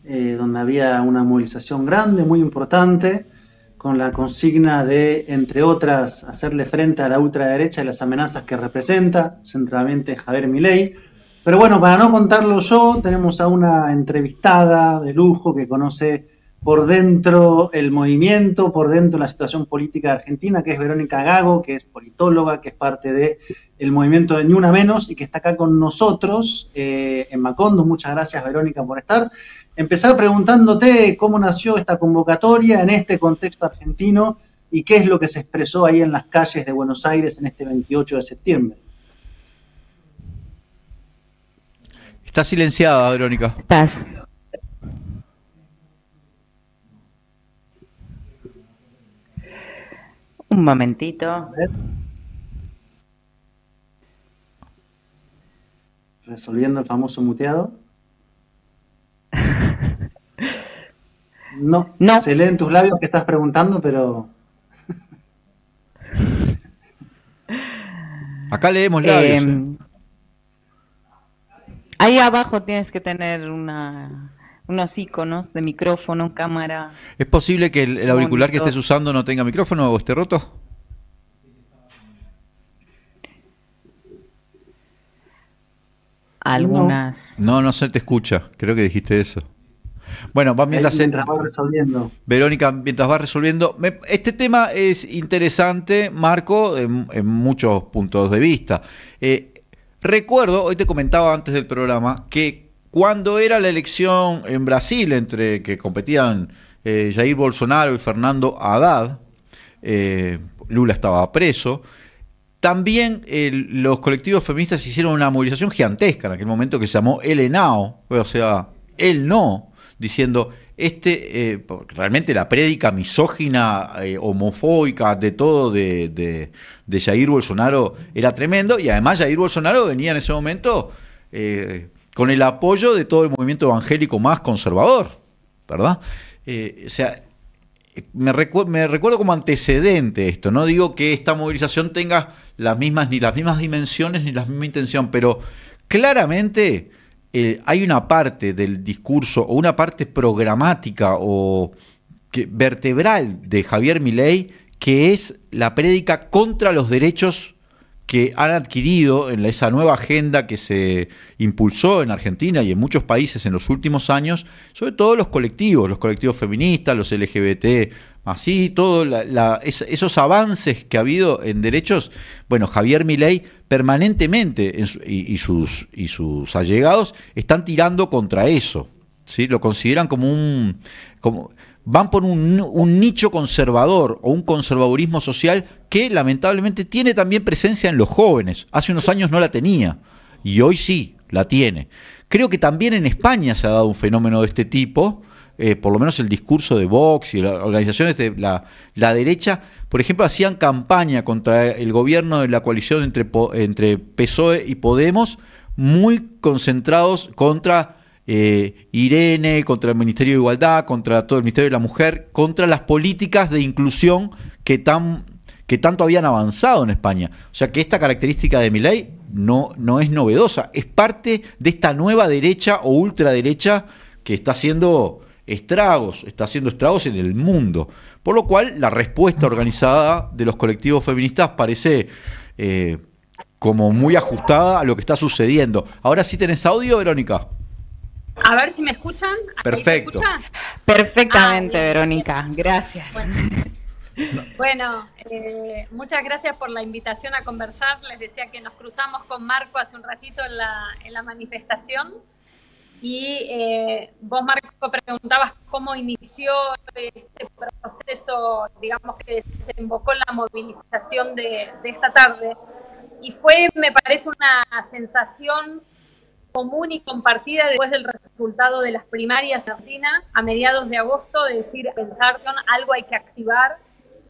donde había una movilización grande, muy importante, con la consigna de, entre otras, hacerle frente a la ultraderecha y las amenazas que representa, centralmente Javier Milei. Pero bueno, para no contarlo yo, tenemos a una entrevistada de lujo que conoce por dentro el movimiento, por dentro la situación política de Argentina, que es Verónica Gago, que es politóloga, que es parte del movimiento de Ni Una Menos y que está acá con nosotros en Macondo. Muchas gracias, Verónica, por estar. Empezar preguntándote cómo nació esta convocatoria en este contexto argentino y qué es lo que se expresó ahí en las calles de Buenos Aires en este 28 de septiembre. Está silenciada, Verónica. Estás. Un momentito. Resolviendo el famoso muteado. No, se lee en tus labios que estás preguntando, pero... Acá leemos labios. Ahí abajo tienes que tener unos iconos de micrófono, cámara. ¿Es posible que el auricular que estés usando no tenga micrófono o esté roto? Algunas. No se te escucha. Creo que dijiste eso. Bueno, mientras va resolviendo. Verónica, mientras va resolviendo. Este tema es interesante, Marco, en muchos puntos de vista. Recuerdo, hoy te comentaba antes del programa, que cuando era la elección en Brasil entre que competían Jair Bolsonaro y Fernando Haddad, Lula estaba preso, también los colectivos feministas hicieron una movilización gigantesca en aquel momento que se llamó El Henao, o sea, el no diciendo, realmente la prédica misógina, homofóbica, de todo de Jair Bolsonaro era tremendo, y además Jair Bolsonaro venía en ese momento con el apoyo de todo el movimiento evangélico más conservador, ¿verdad? O sea, me recuerdo como antecedente esto, no digo que esta movilización tenga ni las mismas dimensiones ni la misma intención, pero claramente hay una parte del discurso o una parte programática o vertebral de Javier Milei que es la prédica contra los derechos que han adquirido en esa nueva agenda que se impulsó en Argentina y en muchos países en los últimos años, sobre todo los colectivos feministas, los LGBT, así, todos esos avances que ha habido en derechos. Bueno, Javier Milei permanentemente y sus allegados están tirando contra eso, ¿sí? Lo consideran van por un nicho conservador o un conservadurismo social que lamentablemente tiene también presencia en los jóvenes. Hace unos años no la tenía y hoy sí la tiene. Creo que también en España se ha dado un fenómeno de este tipo, por lo menos el discurso de Vox y las organizaciones de la derecha, por ejemplo, hacían campaña contra el gobierno de la coalición entre PSOE y Podemos, muy concentrados contra Irene, contra el Ministerio de Igualdad, contra todo el Ministerio de la Mujer, contra las políticas de inclusión que tanto habían avanzado en España. O sea que esta característica de Milei no es novedosa, es parte de esta nueva derecha o ultraderecha que está haciendo estragos en el mundo. Por lo cual la respuesta organizada de los colectivos feministas parece como muy ajustada a lo que está sucediendo. Ahora sí tenés audio, Verónica. A ver si me escuchan. Perfecto. ¿Me escuchan? Perfectamente, Verónica. Gracias. Bueno, muchas gracias por la invitación a conversar. Les decía que nos cruzamos con Marco hace un ratito en la manifestación. Y vos, Marco, preguntabas cómo inició este proceso, digamos, que desembocó en la movilización de esta tarde. Y fue, me parece, una sensación común y compartida después del resultado de las primarias en Argentina a mediados de agosto, de decir, pensar, algo hay que activar,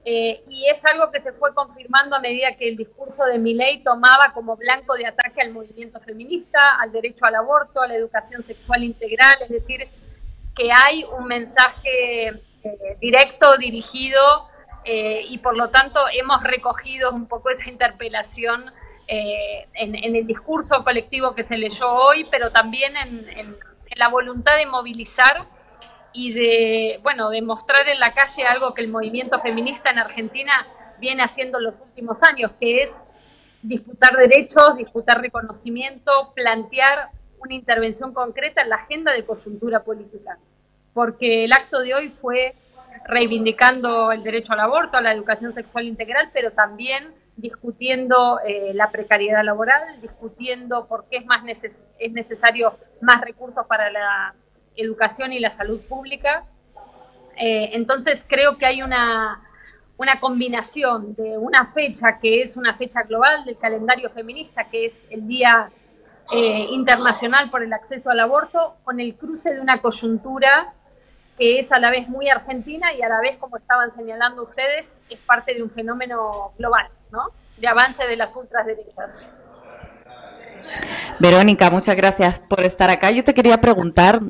y es algo que se fue confirmando a medida que el discurso de Milei tomaba como blanco de ataque al movimiento feminista, al derecho al aborto, a la educación sexual integral, es decir, que hay un mensaje directo, dirigido, y por lo tanto hemos recogido un poco esa interpelación en el discurso colectivo que se leyó hoy, pero también en la voluntad de movilizar y de mostrar en la calle algo que el movimiento feminista en Argentina viene haciendo en los últimos años, que es disputar derechos, disputar reconocimiento, plantear una intervención concreta en la agenda de coyuntura política. Porque el acto de hoy fue reivindicando el derecho al aborto, a la educación sexual integral, pero también discutiendo la precariedad laboral, discutiendo por qué es necesario más recursos para la educación y la salud pública. Entonces creo que hay una combinación de una fecha que es una fecha global del calendario feminista, que es el Día Internacional por el Acceso al Aborto, con el cruce de una coyuntura que es a la vez muy argentina y a la vez, como estaban señalando ustedes, es parte de un fenómeno global, ¿no?, de avance de las ultraderechas. Verónica, muchas gracias por estar acá. Yo te quería preguntar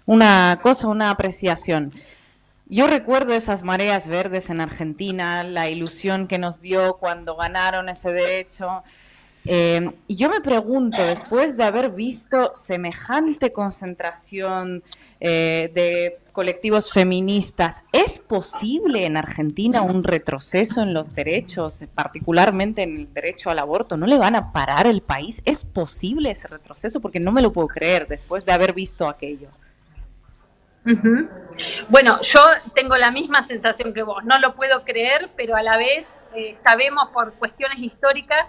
una cosa, una apreciación. Yo recuerdo esas mareas verdes en Argentina, la ilusión que nos dio cuando ganaron ese derecho. Y yo me pregunto, después de haber visto semejante concentración de colectivos feministas, ¿es posible en Argentina un retroceso en los derechos, particularmente en el derecho al aborto? ¿No le van a parar el país? ¿Es posible ese retroceso? Porque no me lo puedo creer después de haber visto aquello. Uh-huh. Bueno, yo tengo la misma sensación que vos, no lo puedo creer, pero a la vez sabemos por cuestiones históricas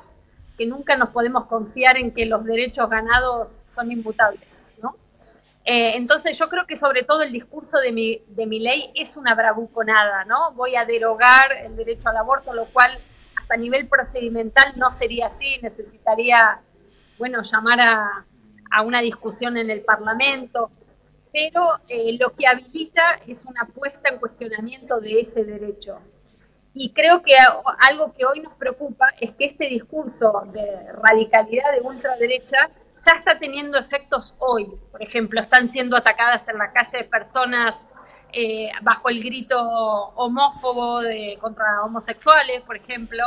que nunca nos podemos confiar en que los derechos ganados son inmutables, ¿no? Entonces yo creo que sobre todo el discurso de Milei es una bravuconada, ¿no? Voy a derogar el derecho al aborto, lo cual hasta a nivel procedimental no sería así, necesitaría, llamar a una discusión en el Parlamento. pero lo que habilita es una puesta en cuestionamiento de ese derecho. Y creo que algo que hoy nos preocupa es que este discurso de radicalidad de ultraderecha ya está teniendo efectos hoy. Por ejemplo, están siendo atacadas en la calle personas bajo el grito homófobo contra homosexuales, por ejemplo.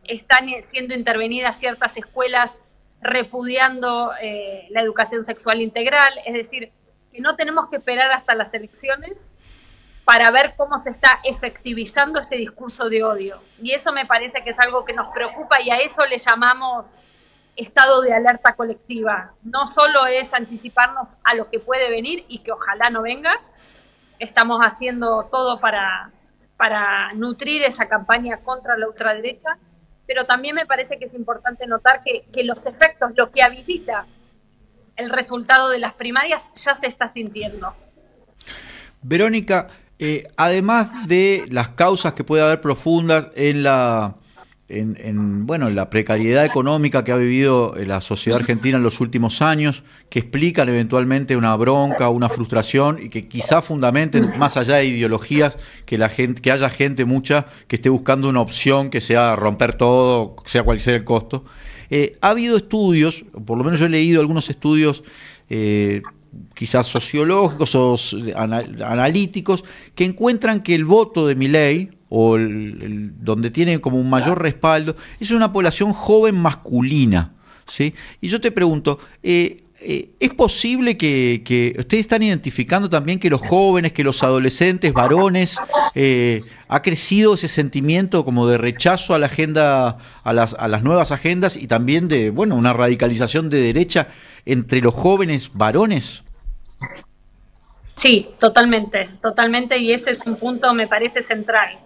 Están siendo intervenidas ciertas escuelas repudiando la educación sexual integral. Es decir, que no tenemos que esperar hasta las elecciones para ver cómo se está efectivizando este discurso de odio. Y eso me parece que es algo que nos preocupa y a eso le llamamos estado de alerta colectiva. No solo es anticiparnos a lo que puede venir y que ojalá no venga, estamos haciendo todo para nutrir esa campaña contra la ultraderecha, pero también me parece que es importante notar que los efectos, lo que habilita el resultado de las primarias, ya se está sintiendo. Verónica, además de las causas que puede haber profundas en la precariedad económica que ha vivido la sociedad argentina en los últimos años, que explican eventualmente una bronca, una frustración y que quizá fundamenten, más allá de ideologías, que haya gente mucha que esté buscando una opción que sea romper todo, sea cual sea el costo. Ha habido estudios, por lo menos yo he leído algunos estudios quizás sociológicos o analíticos, que encuentran que el voto de Milei, o donde tiene como un mayor respaldo, es una población joven masculina, ¿sí? Y yo te pregunto, ¿es posible que ustedes están identificando también que los jóvenes, que los adolescentes, varones, ha crecido ese sentimiento como de rechazo a la agenda, a las nuevas agendas y también de, una radicalización de derecha entre los jóvenes varones? Sí, totalmente, y ese es un punto, me parece, central.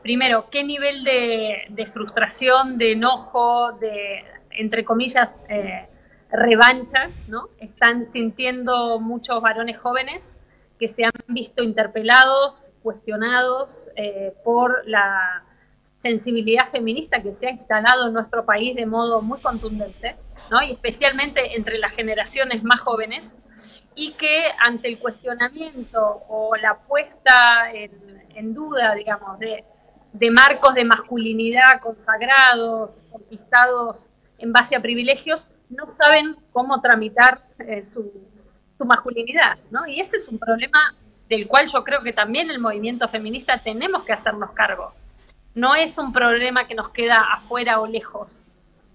Primero, ¿qué nivel de frustración, de enojo, de, entre comillas, revancha, ¿no?, están sintiendo muchos varones jóvenes que se han visto interpelados, cuestionados por la sensibilidad feminista que se ha instalado en nuestro país de modo muy contundente, ¿no?, y especialmente entre las generaciones más jóvenes, y que ante el cuestionamiento o la puesta en duda, digamos, de marcos de masculinidad consagrados, conquistados en base a privilegios, no saben cómo tramitar su masculinidad, ¿no? Y ese es un problema del cual yo creo que también el movimiento feminista tenemos que hacernos cargo. No es un problema que nos queda afuera o lejos.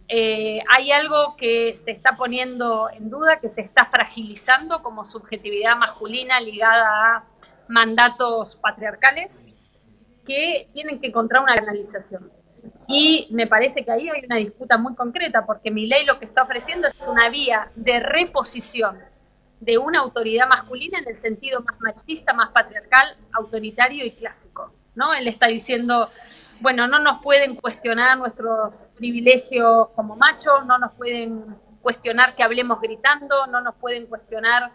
Hay algo que se está poniendo en duda, que se está fragilizando como subjetividad masculina ligada a mandatos patriarcales que tienen que encontrar una canalización. Y me parece que ahí hay una disputa muy concreta, porque Milei lo que está ofreciendo es una vía de reposición de una autoridad masculina en el sentido más machista, más patriarcal, autoritario y clásico, ¿no? Él está diciendo, bueno, no nos pueden cuestionar nuestros privilegios como machos, no nos pueden cuestionar que hablemos gritando, no nos pueden cuestionar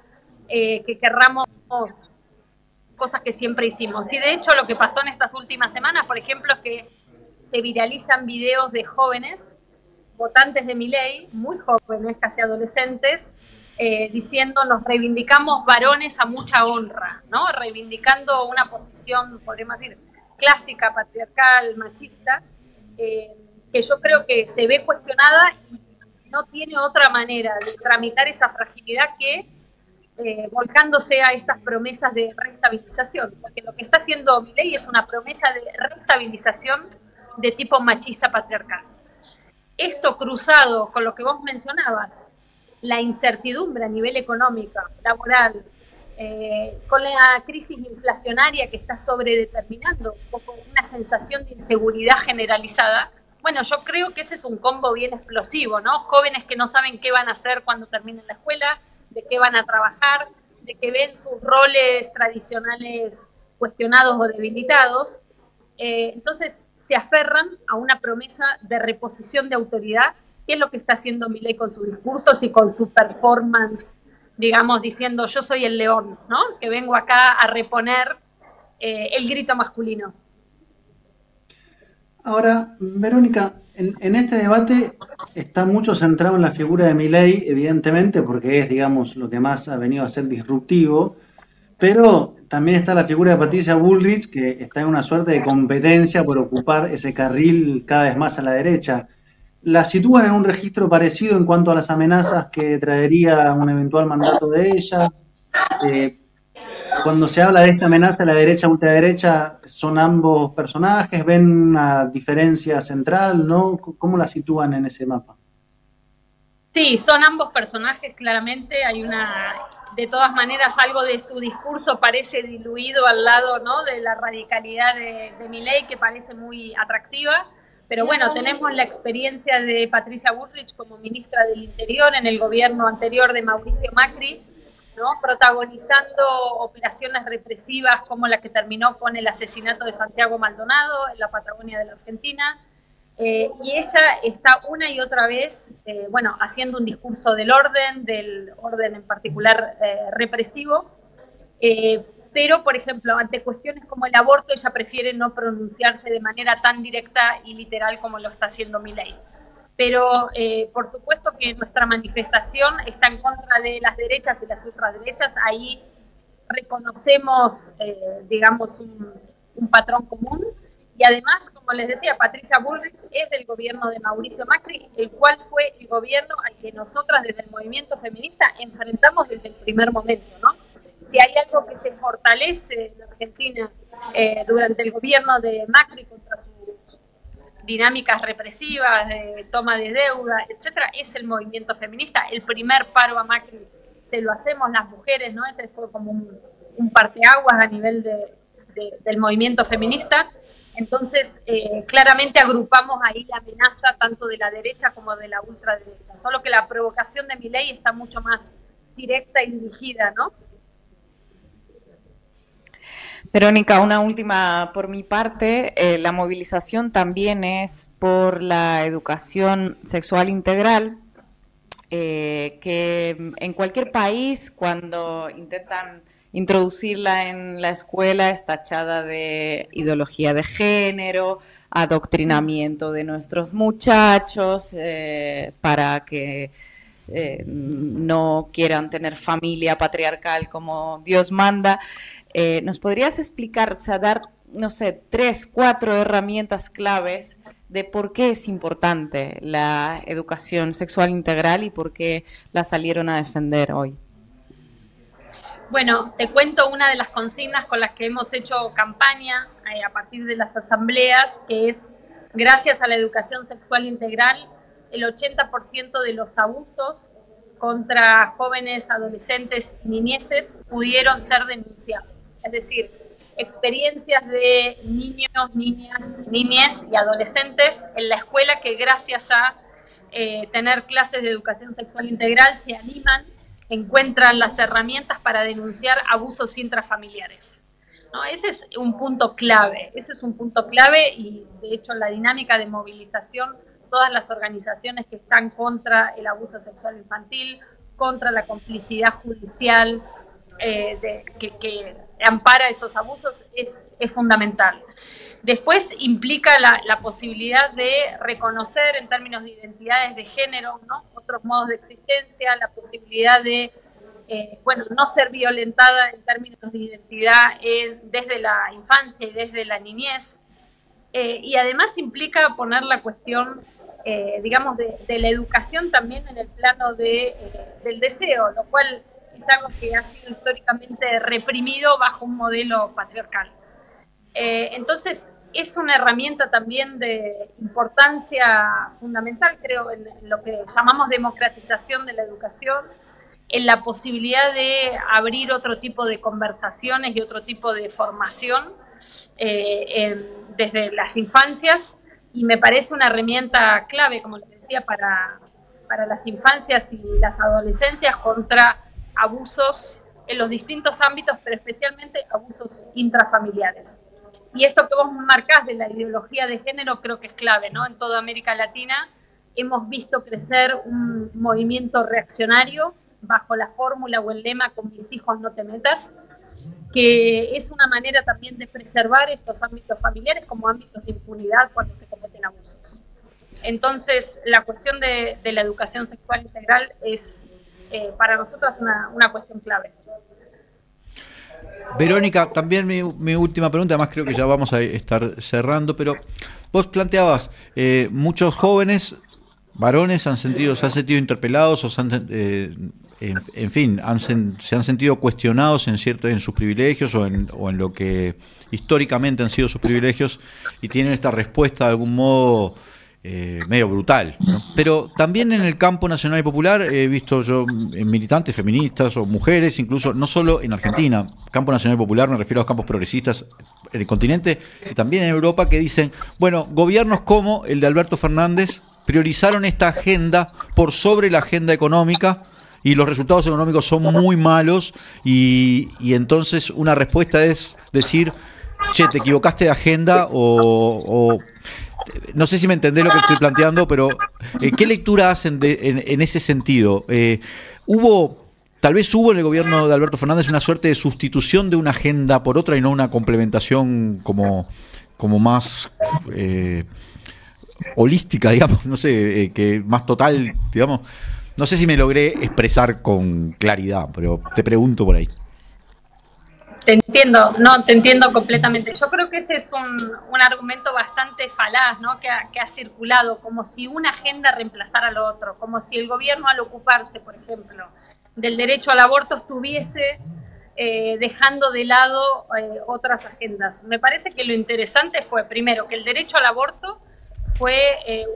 que querramos cosas que siempre hicimos. Y de hecho lo que pasó en estas últimas semanas, por ejemplo, es que se viralizan videos de jóvenes, votantes de Milei, muy jóvenes, casi adolescentes, diciendo nos reivindicamos varones a mucha honra, ¿no? Reivindicando una posición, podríamos decir, clásica, patriarcal, machista, que yo creo que se ve cuestionada y no tiene otra manera de tramitar esa fragilidad que volcándose a estas promesas de reestabilización, porque lo que está haciendo Milei es una promesa de reestabilización de tipo machista patriarcal. Esto cruzado con lo que vos mencionabas, la incertidumbre a nivel económico, laboral, con la crisis inflacionaria que está sobredeterminando, un poco una sensación de inseguridad generalizada, bueno, yo creo que ese es un combo bien explosivo, ¿no? Jóvenes que no saben qué van a hacer cuando terminen la escuela, de qué van a trabajar, de que ven sus roles tradicionales cuestionados o debilitados. Entonces se aferran a una promesa de reposición de autoridad, que es lo que está haciendo Milei con sus discursos y con su performance, digamos, diciendo yo soy el león, ¿no?, que vengo acá a reponer el grito masculino. Ahora, Verónica, en este debate está mucho centrado en la figura de Milei, evidentemente, porque es, digamos, lo que más ha venido a ser disruptivo, pero también está la figura de Patricia Bullrich, que está en una suerte de competencia por ocupar ese carril cada vez más a la derecha. ¿La sitúan en un registro parecido en cuanto a las amenazas que traería un eventual mandato de ella? Cuando se habla de esta amenaza, la derecha, ultraderecha, ¿son ambos personajes? ¿Ven una diferencia central? ¿No? ¿Cómo la sitúan en ese mapa? Sí, son ambos personajes, claramente. De todas maneras, algo de su discurso parece diluido al lado, ¿no?, de la radicalidad de Milei, que parece muy atractiva. Pero bueno, tenemos la experiencia de Patricia Bullrich como ministra del Interior en el gobierno anterior de Mauricio Macri, ¿no?, protagonizando operaciones represivas como la que terminó con el asesinato de Santiago Maldonado en la Patagonia de la Argentina. Y ella está una y otra vez, haciendo un discurso del orden en particular represivo, pero, por ejemplo, ante cuestiones como el aborto, ella prefiere no pronunciarse de manera tan directa y literal como lo está haciendo Milei. Pero, por supuesto que nuestra manifestación está en contra de las derechas y las ultraderechas. Ahí reconocemos, un patrón común. Y además, como les decía, Patricia Bullrich es del gobierno de Mauricio Macri, el cual fue el gobierno al que nosotras desde el movimiento feminista enfrentamos desde el primer momento, ¿no? Si hay algo que se fortalece en Argentina durante el gobierno de Macri contra sus dinámicas represivas, de toma de deuda, etcétera, es el movimiento feminista. El primer paro a Macri se lo hacemos las mujeres, ¿no? Ese fue como un parteaguas a nivel del movimiento feminista. Entonces, claramente agrupamos ahí la amenaza tanto de la derecha como de la ultraderecha, solo que la provocación de Milei está mucho más directa y dirigida, ¿no? Verónica, una última por mi parte. La movilización también es por la educación sexual integral, que en cualquier país, cuando intentan introducirla en la escuela, es tachada de ideología de género, adoctrinamiento de nuestros muchachos, para que no quieran tener familia patriarcal como Dios manda. ¿Nos podrías explicar, o sea, dar, no sé, 3, 4 herramientas claves de por qué es importante la educación sexual integral y por qué la salieron a defender hoy? Bueno, te cuento una de las consignas con las que hemos hecho campaña a partir de las asambleas, que es: gracias a la educación sexual integral, el 80% de los abusos contra jóvenes, adolescentes y niñeces pudieron ser denunciados. Es decir, experiencias de niños, niñas, niñes y adolescentes en la escuela que gracias a tener clases de educación sexual integral se animan, encuentran las herramientas para denunciar abusos intrafamiliares, ¿no? Ese es un punto clave, y de hecho la dinámica de movilización, todas las organizaciones que están contra el abuso sexual infantil, contra la complicidad judicial que ampara esos abusos, es fundamental. Después implica la posibilidad de reconocer en términos de identidades de género, ¿no?, otros modos de existencia, la posibilidad de no ser violentada en términos de identidad desde la infancia y desde la niñez. Y además implica poner la cuestión, de la educación también en el plano del deseo, lo cual es algo que ha sido históricamente reprimido bajo un modelo patriarcal. Entonces, es una herramienta también de importancia fundamental, creo, en lo que llamamos democratización de la educación, en la posibilidad de abrir otro tipo de conversaciones y otro tipo de formación desde las infancias, y me parece una herramienta clave, como les decía, para las infancias y las adolescencias contra abusos en los distintos ámbitos, pero especialmente abusos intrafamiliares. Y esto que vos marcás de la ideología de género creo que es clave, ¿no? En toda América Latina hemos visto crecer un movimiento reaccionario bajo la fórmula o el lema "con mis hijos no te metas", que es una manera también de preservar estos ámbitos familiares como ámbitos de impunidad cuando se cometen abusos. Entonces, la cuestión de la educación sexual integral es para nosotros una cuestión clave. Verónica, también mi última pregunta, además creo que ya vamos a estar cerrando, pero vos planteabas, muchos jóvenes, varones, se han sentido interpelados o en fin, se han sentido cuestionados en sus privilegios o en lo que históricamente han sido sus privilegios y tienen esta respuesta de algún modo medio brutal, ¿no? Pero también en el campo nacional y popular he visto yo militantes feministas o mujeres, incluso no solo en Argentina, campo nacional y popular, me refiero a los campos progresistas en el continente y también en Europa, que dicen, bueno, gobiernos como el de Alberto Fernández priorizaron esta agenda por sobre la agenda económica y los resultados económicos son muy malos y entonces una respuesta es decir, che, te equivocaste de agenda o no sé si me entendés lo que estoy planteando, pero ¿qué lectura hacen en ese sentido? Tal vez hubo en el gobierno de Alberto Fernández una suerte de sustitución de una agenda por otra y no una complementación como más holística, digamos, no sé, que más total, digamos. No sé si me logré expresar con claridad, pero te pregunto por ahí. Te entiendo completamente. Yo creo que ese es un argumento bastante falaz, ¿no? que ha circulado, como si una agenda reemplazara lo otro, como si el gobierno al ocuparse, por ejemplo, del derecho al aborto estuviese dejando de lado otras agendas. Me parece que lo interesante fue, primero, que el derecho al aborto fue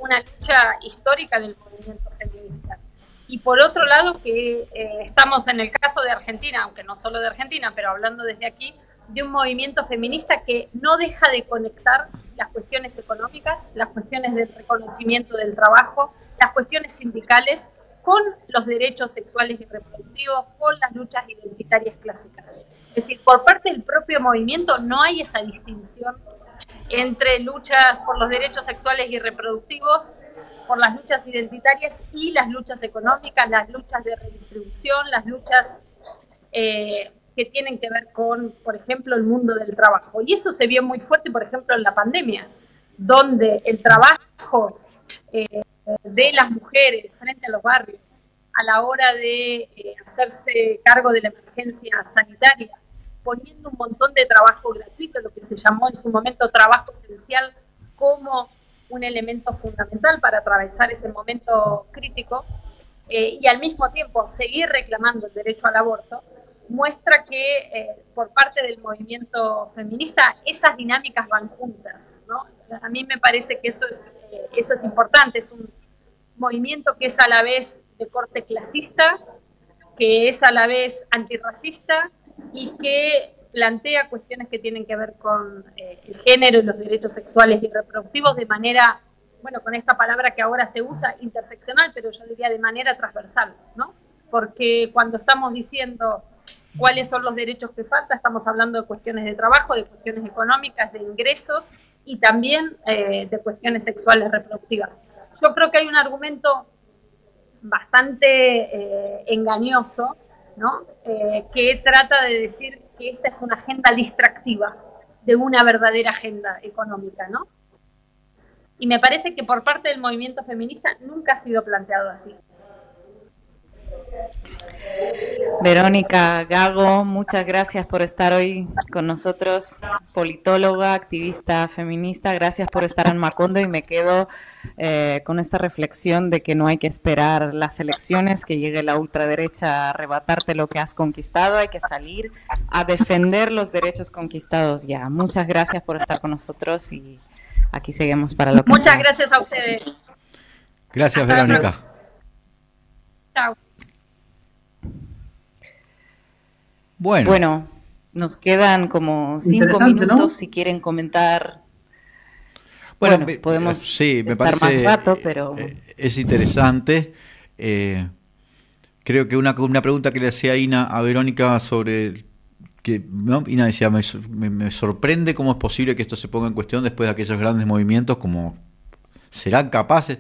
una lucha histórica del movimiento feminista. Y por otro lado, que estamos en el caso de Argentina, aunque no solo de Argentina, pero hablando desde aquí, de un movimiento feminista que no deja de conectar las cuestiones económicas, las cuestiones del reconocimiento del trabajo, las cuestiones sindicales, con los derechos sexuales y reproductivos, con las luchas identitarias clásicas. Es decir, por parte del propio movimiento no hay esa distinción entre luchas por los derechos sexuales y reproductivos, por las luchas identitarias y las luchas económicas, las luchas de redistribución, las luchas que tienen que ver con, por ejemplo, el mundo del trabajo. Y eso se vio muy fuerte, por ejemplo, en la pandemia, donde el trabajo de las mujeres frente a los barrios a la hora de hacerse cargo de la emergencia sanitaria, poniendo un montón de trabajo gratuito, lo que se llamó en su momento trabajo esencial, como un elemento fundamental para atravesar ese momento crítico, y al mismo tiempo seguir reclamando el derecho al aborto, muestra que por parte del movimiento feminista esas dinámicas van juntas, ¿no? A mí me parece que eso es importante, es un movimiento que es a la vez de corte clasista, que es a la vez antirracista y que plantea cuestiones que tienen que ver con el género y los derechos sexuales y reproductivos de manera, bueno, con esta palabra que ahora se usa, interseccional, pero yo diría de manera transversal, ¿no? Porque cuando estamos diciendo cuáles son los derechos que faltan, estamos hablando de cuestiones de trabajo, de cuestiones económicas, de ingresos y también de cuestiones sexuales reproductivas. Yo creo que hay un argumento bastante engañoso, ¿no? Que trata de decir que esta es una agenda distractiva de una verdadera agenda económica, ¿no? Y me parece que por parte del movimiento feminista nunca ha sido planteado así. Verónica Gago, muchas gracias por estar hoy con nosotros, politóloga, activista feminista, gracias por estar en Macondo y me quedo con esta reflexión de que no hay que esperar las elecciones, que llegue la ultraderecha a arrebatarte lo que has conquistado, hay que salir a defender los derechos conquistados ya. Muchas gracias por estar con nosotros y aquí seguimos para lo que Muchas gracias a ustedes. Gracias, Verónica. Chao. Bueno, nos quedan como 5 minutos, ¿no? Si quieren comentar. Bueno, podemos sí, me estar parece, más rato, pero es interesante. Creo que una pregunta que le hacía Ina a Verónica sobre que, ¿no? Ina decía, me sorprende cómo es posible que esto se ponga en cuestión después de aquellos grandes movimientos, como serán capaces.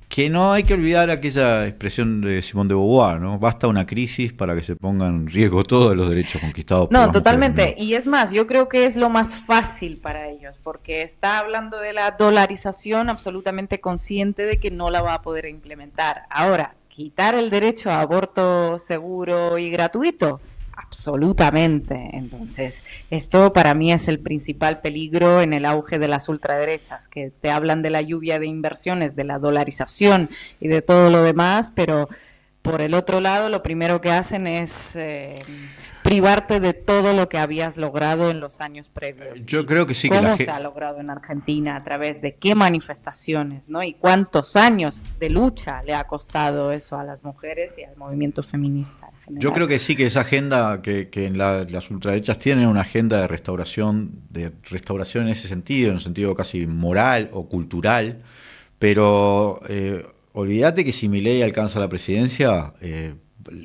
Que no hay que olvidar aquella expresión de Simone de Beauvoir, ¿no? Basta una crisis para que se pongan en riesgo todos los derechos conquistados por las totalmente. mujeres, ¿no? Y es más, yo creo que es lo más fácil para ellos, porque está hablando de la dolarización absolutamente consciente de que no la va a poder implementar. Ahora, quitar el derecho a aborto seguro y gratuito, absolutamente. Entonces, esto para mí es el principal peligro en el auge de las ultraderechas, que te hablan de la lluvia de inversiones, de la dolarización y de todo lo demás, pero por el otro lado lo primero que hacen es privarte de todo lo que habías logrado en los años previos. Yo creo que sí. ¿Cómo se ha logrado en Argentina? ¿A través de qué manifestaciones, ¿no? Y cuántos años de lucha le ha costado eso a las mujeres y al movimiento feminista en general. Yo creo que sí, que esa agenda que en las ultraderechas tienen una agenda de restauración en ese sentido, en un sentido casi moral o cultural, pero olvídate que si Milei alcanza la presidencia,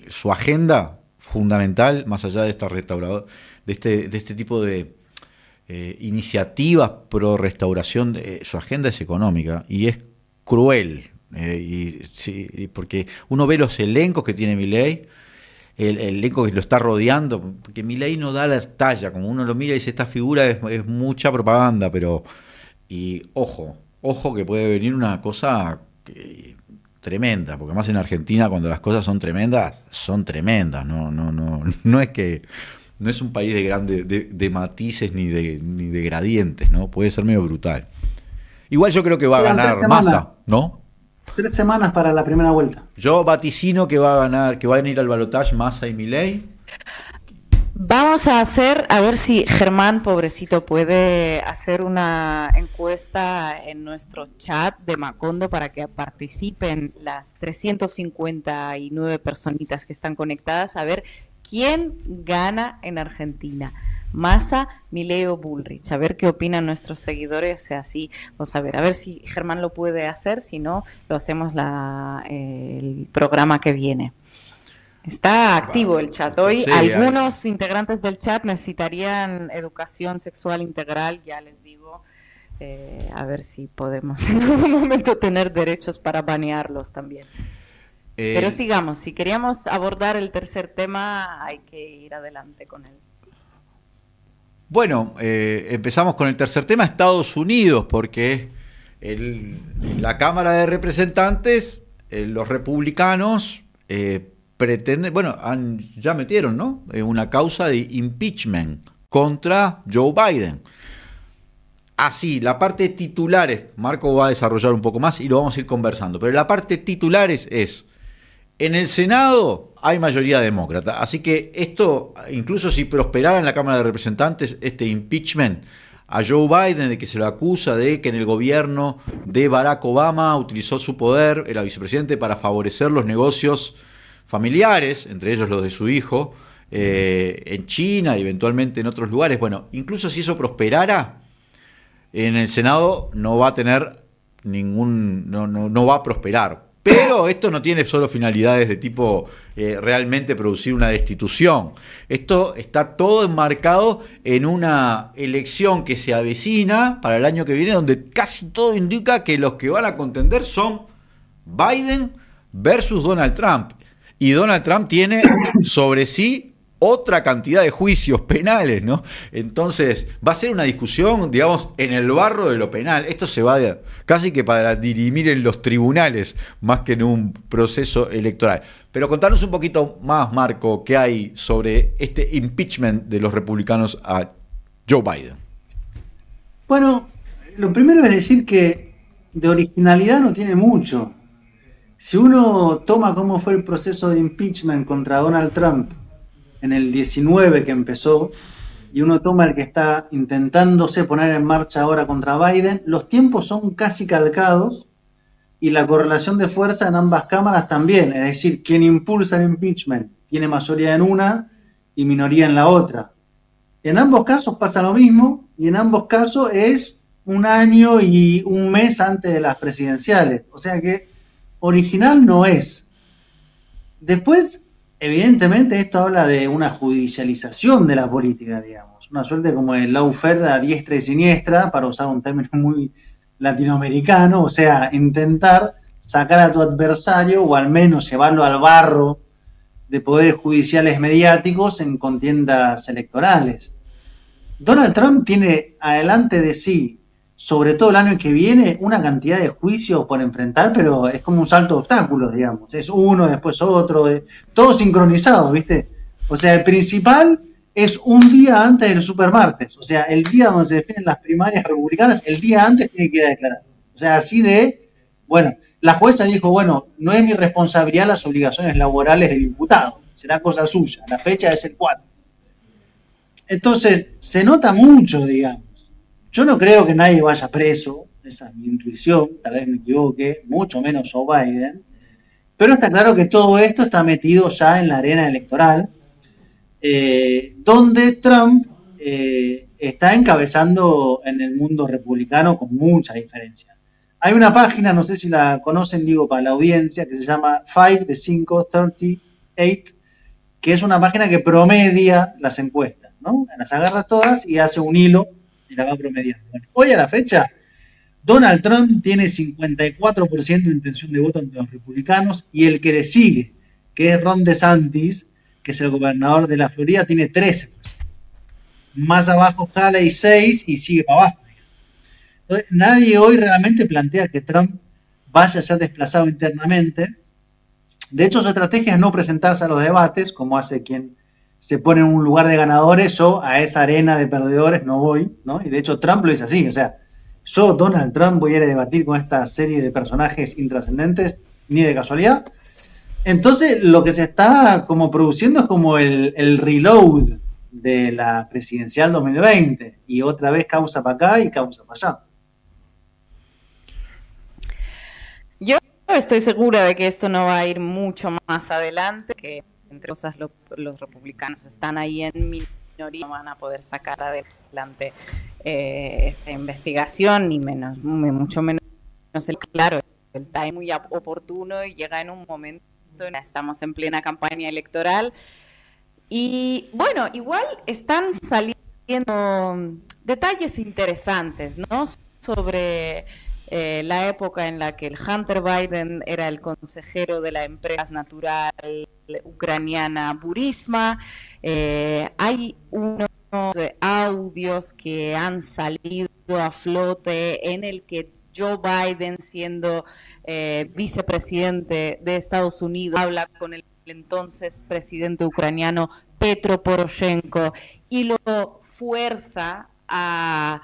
su agenda fundamental, más allá de esta restaurador, de este tipo de iniciativas pro restauración, su agenda es económica y es cruel, porque uno ve los elencos que tiene Milei, el elenco que lo está rodeando, porque Milei no da la talla, como uno lo mira y dice, esta figura es mucha propaganda, pero ojo que puede venir una cosa tremenda, porque más en Argentina cuando las cosas son tremendas, no es un país de matices ni de gradientes, ¿no? Puede ser medio brutal. Igual yo creo que va a ganar Massa, ¿no? 3 semanas para la primera vuelta. Yo vaticino que va a ganar, que van a ir al balotaje Massa y Milei. Vamos a ver si Germán, pobrecito, puede hacer una encuesta en nuestro chat de Macondo para que participen las 359 personitas que están conectadas, a ver quién gana en Argentina. Massa, Milei o Bullrich, a ver qué opinan nuestros seguidores, así vamos a ver si Germán lo puede hacer, si no, lo hacemos el programa que viene. Está activo el chat hoy. Sí, algunos integrantes del chat necesitarían educación sexual integral, ya les digo, a ver si podemos en algún momento tener derechos para banearlos también. Pero sigamos, si queríamos abordar el tercer tema, hay que ir adelante con él. Bueno, empezamos con el tercer tema, Estados Unidos, porque en la Cámara de Representantes, los republicanos pretenden, ya metieron, ¿no? Una causa de impeachment contra Joe Biden. Así, la parte de titulares, Marco va a desarrollar un poco más y lo vamos a ir conversando, pero la parte de titulares es, en el Senado hay mayoría demócrata, así que esto, incluso si prosperara en la Cámara de Representantes, este impeachment a Joe Biden, de que se lo acusa de que en el gobierno de Barack Obama utilizó su poder, era vicepresidente, para favorecer los negocios familiares, entre ellos los de su hijo, en China y eventualmente en otros lugares. Bueno, incluso si eso prosperara, en el Senado no va a tener no va a prosperar. Pero esto no tiene solo finalidades de tipo realmente producir una destitución. Esto está todo enmarcado en una elección que se avecina para el año que viene, donde casi todo indica que los que van a contender son Biden versus Donald Trump. Y Donald Trump tiene sobre sí otra cantidad de juicios penales, ¿no? Entonces, va a ser una discusión, digamos, en el barro de lo penal. Esto se va casi que para dirimir en los tribunales, más que en un proceso electoral. Pero contanos un poquito más, Marco, qué hay sobre este impeachment de los republicanos a Joe Biden. Bueno, lo primero es decir que de originalidad no tiene mucho. Si uno toma cómo fue el proceso de impeachment contra Donald Trump en el 19 que empezó, y uno toma el que está intentándose poner en marcha ahora contra Biden, los tiempos son casi calcados y la correlación de fuerza en ambas cámaras también, es decir, quien impulsa el impeachment tiene mayoría en una y minoría en la otra. En ambos casos pasa lo mismo y en ambos casos es 1 año y 1 mes antes de las presidenciales, o sea que original no es. Después, evidentemente esto habla de una judicialización de la política, digamos, una suerte como el lawfare a diestra y siniestra, para usar un término muy latinoamericano, o sea, intentar sacar a tu adversario o al menos llevarlo al barro de poderes judiciales mediáticos en contiendas electorales. Donald Trump tiene adelante de sí, sobre todo el año que viene, una cantidad de juicios por enfrentar, pero es como un salto de obstáculos, digamos. Es uno, después otro, todo sincronizado, ¿viste? O sea, el principal es un día antes del supermartes. O sea, el día donde se definen las primarias republicanas, el día antes tiene que ir a declarar. O sea, así de, bueno, la jueza dijo, bueno, no es mi responsabilidad las obligaciones laborales del imputado, será cosa suya. La fecha es el 4. Entonces, se nota mucho, digamos. Yo no creo que nadie vaya preso, esa es mi intuición, tal vez me equivoque, mucho menos Joe Biden, pero está claro que todo esto está metido ya en la arena electoral, donde Trump está encabezando en el mundo republicano con mucha diferencia. Hay una página, no sé si la conocen, digo, para la audiencia, que se llama 5 de 5, 38, que es una página que promedia las encuestas, ¿no? Las agarra todas y hace un hilo y la va promediando. Bueno, hoy a la fecha, Donald Trump tiene 54% de intención de voto entre los republicanos y el que le sigue, que es Ron DeSantis, que es el gobernador de la Florida, tiene 13%. Más abajo Haley 6% y sigue para abajo. Entonces, nadie hoy realmente plantea que Trump vaya a ser desplazado internamente. De hecho, su estrategia es no presentarse a los debates, como hace quien se pone en un lugar de ganadores. Yo a esa arena de perdedores no voy, ¿no? Y de hecho Trump lo dice así, o sea, yo, Donald Trump, voy a ir a debatir con esta serie de personajes intrascendentes, ni de casualidad. Entonces, lo que se está como produciendo es como el reload de la presidencial 2020, y otra vez causa para acá y causa para allá. Yo estoy segura de que esto no va a ir mucho más adelante, que entre cosas los republicanos están ahí en minoría, no van a poder sacar adelante esta investigación, ni mucho menos claro, el time muy oportuno y llega en un momento en que estamos en plena campaña electoral. Y bueno, igual están saliendo detalles interesantes, ¿no? Sobre la época en la que el Hunter Biden era el consejero de la empresa natural ucraniana Burisma. Hay unos audios que han salido a flote en el que Joe Biden, siendo vicepresidente de Estados Unidos, habla con el entonces presidente ucraniano Petro Poroshenko y lo fuerza a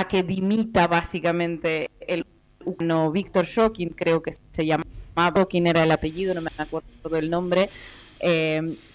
que dimita básicamente el ucraniano Víctor Shokin, creo que se llamaba, Shokin era el apellido, no me acuerdo del nombre,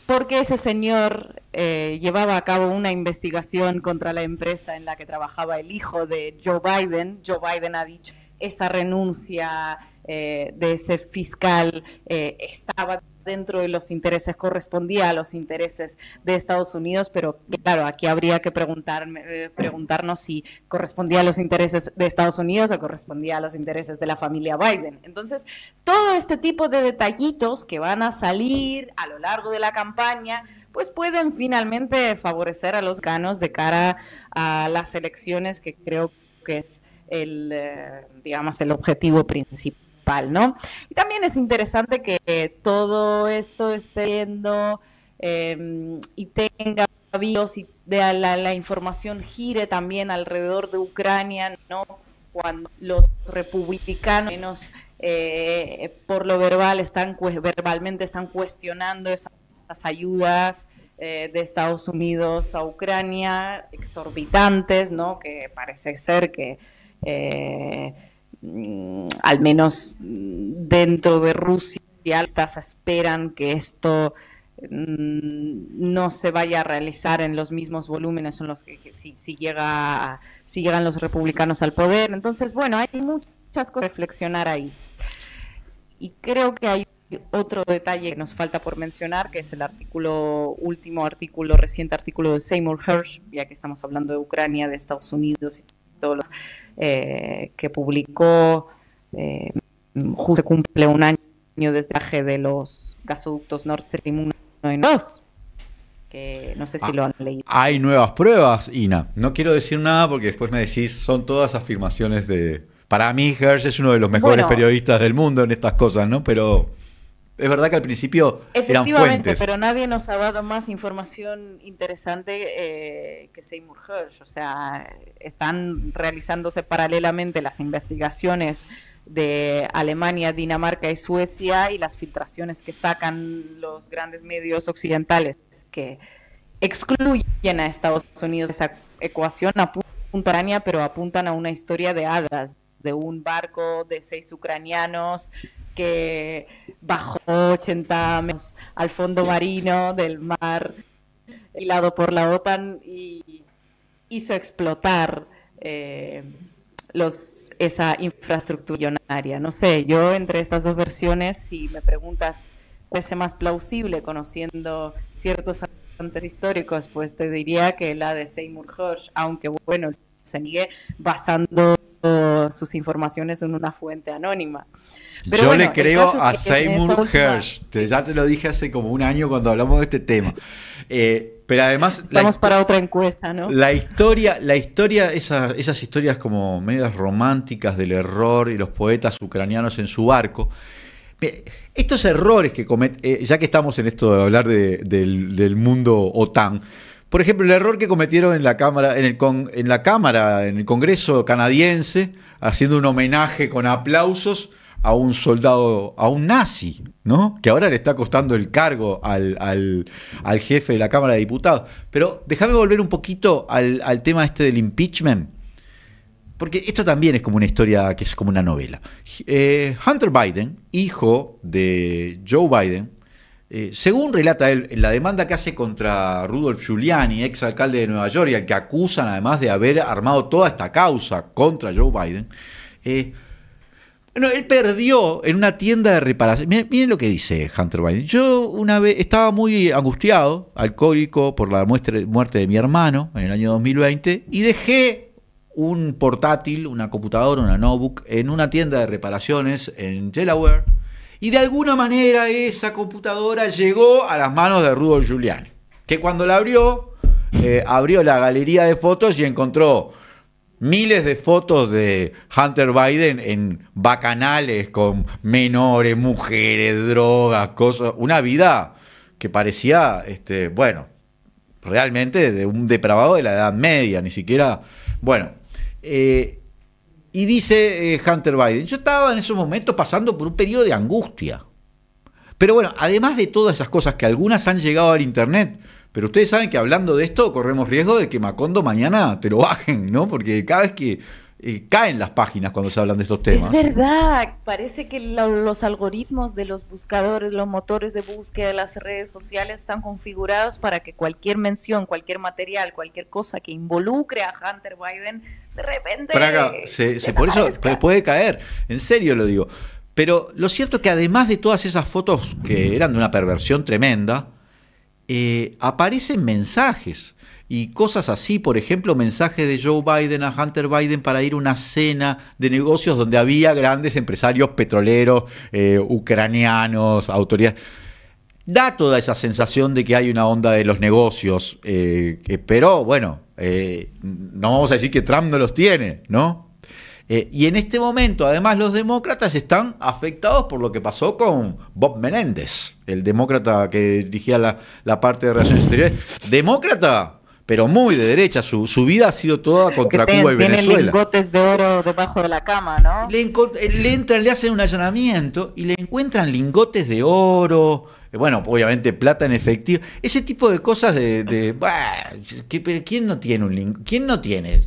porque ese señor llevaba a cabo una investigación contra la empresa en la que trabajaba el hijo de Joe Biden. Joe Biden ha dicho esa renuncia de ese fiscal estaba dentro de los intereses, correspondía a los intereses de Estados Unidos, pero claro, aquí habría que preguntarnos si correspondía a los intereses de Estados Unidos o correspondía a los intereses de la familia Biden. Entonces, todo este tipo de detallitos que van a salir a lo largo de la campaña, pues pueden finalmente favorecer a los ganos de cara a las elecciones, que creo que es el objetivo principal, ¿no? Y también es interesante que todo esto esté viendo y tenga vídeos y de la información gire también alrededor de Ucrania, ¿no? Cuando los republicanos menos por lo verbalmente están cuestionando esas ayudas de Estados Unidos a Ucrania, exorbitantes, ¿no? Que parece ser que al menos dentro de Rusia estas esperan que esto no se vaya a realizar en los mismos volúmenes en los que si llegan los republicanos al poder. Entonces, bueno, hay muchas cosas que reflexionar ahí. Y creo que hay otro detalle que nos falta por mencionar, que es el reciente artículo de Seymour Hersh, ya que estamos hablando de Ucrania, de Estados Unidos y todos los que publicó, justo se cumple un año desde el viaje de los gasoductos Nord Stream 1 y 2, que no sé si lo han leído. Hay nuevas pruebas, Ina. No quiero decir nada porque después me decís, son todas afirmaciones de... Para mí, Hersh es uno de los mejores periodistas del mundo en estas cosas, ¿no? Pero es verdad que al principio eran fuentes. Pero nadie nos ha dado más información interesante que Seymour Hersh. O sea, están realizándose paralelamente las investigaciones de Alemania, Dinamarca y Suecia, y las filtraciones que sacan los grandes medios occidentales que excluyen a Estados Unidos de esa ecuación apuntan, pero apuntan a una historia de hadas, de un barco de 6 ucranianos que bajó 80 metros al fondo marino del mar, hilado por la OTAN, y hizo explotar esa infraestructura millonaria. No sé, yo entre estas dos versiones, si me preguntas cuál es más plausible conociendo ciertos antecedentes históricos, pues te diría que la de Seymour Hersh, aunque bueno, se sigue basando sus informaciones en una fuente anónima. Pero yo bueno, le creo a que Seymour Hersh, sí. Ya te lo dije hace como un año cuando hablamos de este tema. Pero además... Estamos para otra encuesta, ¿no? La historia, esas historias como medias románticas del error y los poetas ucranianos en su barco, estos errores que cometen, ya que estamos en esto de hablar del mundo OTAN, por ejemplo, el error que cometieron en el Congreso canadiense, haciendo un homenaje con aplausos a un soldado, a un nazi, ¿no? Que ahora le está costando el cargo al jefe de la Cámara de Diputados. Pero déjame volver un poquito al tema este del impeachment, porque esto también es como una historia que es como una novela. Hunter Biden, hijo de Joe Biden, según relata él, en la demanda que hace contra Rudolph Giuliani, ex alcalde de Nueva York, y al que acusan además de haber armado toda esta causa contra Joe Biden, bueno, él perdió en una tienda de reparación. Miren lo que dice Hunter Biden. Yo una vez estaba muy angustiado, alcohólico, por la muerte de mi hermano en el año 2020, y dejé un portátil, una computadora, una notebook, en una tienda de reparaciones en Delaware. Y de alguna manera esa computadora llegó a las manos de Rudolph Giuliani, que cuando la abrió la galería de fotos y encontró miles de fotos de Hunter Biden en bacanales con menores, mujeres, drogas, cosas, una vida que parecía, bueno, realmente de un depravado de la Edad Media, ni siquiera, bueno. Y dice Hunter Biden, yo estaba en esos momentos pasando por un periodo de angustia. Pero bueno, además de todas esas cosas que algunas han llegado al internet, pero ustedes saben que hablando de esto corremos riesgo de que Macondo mañana te lo bajen, ¿no? Porque cada vez que caen las páginas cuando se hablan de estos temas. Es verdad, parece que los algoritmos de los buscadores, los motores de búsqueda de las redes sociales están configurados para que cualquier mención, cualquier material, cualquier cosa que involucre a Hunter Biden, de repente por eso puede caer, en serio lo digo. Pero lo cierto es que además de todas esas fotos que eran de una perversión tremenda, aparecen mensajes y cosas así, por ejemplo, mensajes de Joe Biden a Hunter Biden para ir a una cena de negocios donde había grandes empresarios petroleros, ucranianos, autoridades. Da toda esa sensación de que hay una onda de los negocios, pero bueno, no vamos a decir que Trump no los tiene, ¿no? Y en este momento, además, los demócratas están afectados por lo que pasó con Bob Menéndez, el demócrata que dirigía la parte de Relaciones Exteriores. Demócrata, pero muy de derecha. Su vida ha sido toda contra Cuba y Venezuela. Tiene lingotes de oro debajo de la cama, ¿no? Le hacen un allanamiento y le encuentran lingotes de oro, bueno, obviamente plata en efectivo. Ese tipo de cosas ¿quién no tiene ¿quién no tiene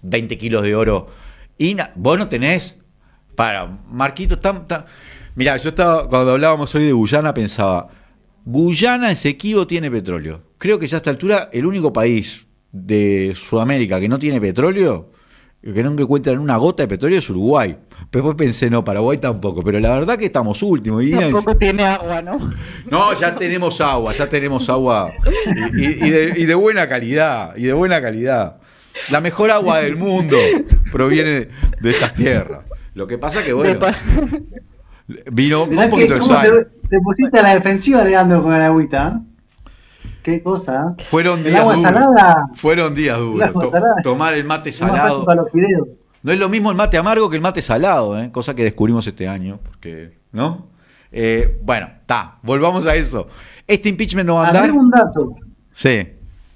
20 kilos de oro? Y vos no tenés. Marquito, mirá, yo estaba, cuando hablábamos hoy de Guyana, pensaba, Guyana Esequibo tiene petróleo. Creo que ya a esta altura el único país de Sudamérica que no tiene petróleo, que no encuentran una gota de petróleo, es Uruguay. Pero después pensé, no, Paraguay tampoco. Pero la verdad que estamos últimos. Tampoco tiene agua, ¿no? No, ya tenemos agua y de buena calidad, La mejor agua del mundo proviene de estas tierras. Lo que pasa que, bueno, vino un poquito de sal. Te pusiste a la defensiva, Leandro, con el agüita. Qué cosa. Fueron días duros. Tomar el mate salado. No es lo mismo el mate amargo que el mate salado, cosa que descubrimos este año. Porque, ¿no? Bueno, volvamos a eso. Este impeachment no va a andar. Agrego un dato. Sí.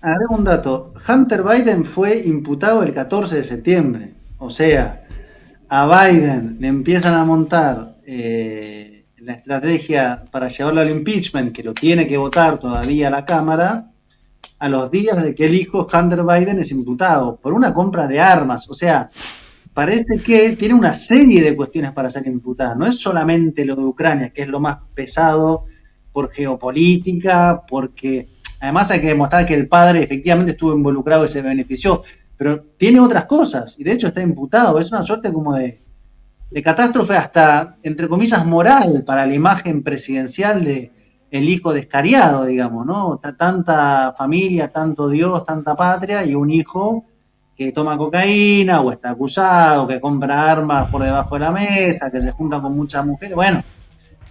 Agrego un dato. Hunter Biden fue imputado el 14 de septiembre. O sea, a Biden le empiezan a montar la estrategia para llevarlo al impeachment, que lo tiene que votar todavía la Cámara, a los días de que el hijo Hunter Biden es imputado por una compra de armas. O sea, parece que tiene una serie de cuestiones para ser imputada. No es solamente lo de Ucrania, que es lo más pesado por geopolítica, porque además hay que demostrar que el padre efectivamente estuvo involucrado y se benefició, pero tiene otras cosas, y de hecho está imputado. Es una suerte como de catástrofe hasta, entre comillas, moral para la imagen presidencial de el hijo descariado, digamos, ¿no? Tanta familia, tanto Dios, tanta patria, y un hijo que toma cocaína, o está acusado, que compra armas por debajo de la mesa, que se junta con muchas mujeres. Bueno,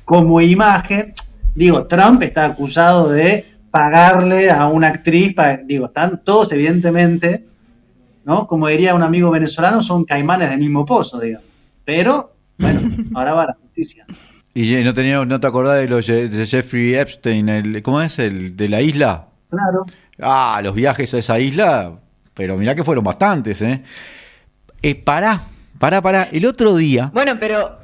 como imagen, digo, Trump está acusado de pagarle a una actriz, están todos evidentemente, ¿no? Como diría un amigo venezolano, son caimanes del mismo pozo, digamos. Pero, bueno, ahora va la justicia. Y no te acordás de Jeffrey Epstein, ¿cómo es? El de la isla. Claro. Ah, los viajes a esa isla, pero mirá que fueron bastantes, ¿eh? Pará. El otro día... Bueno, pero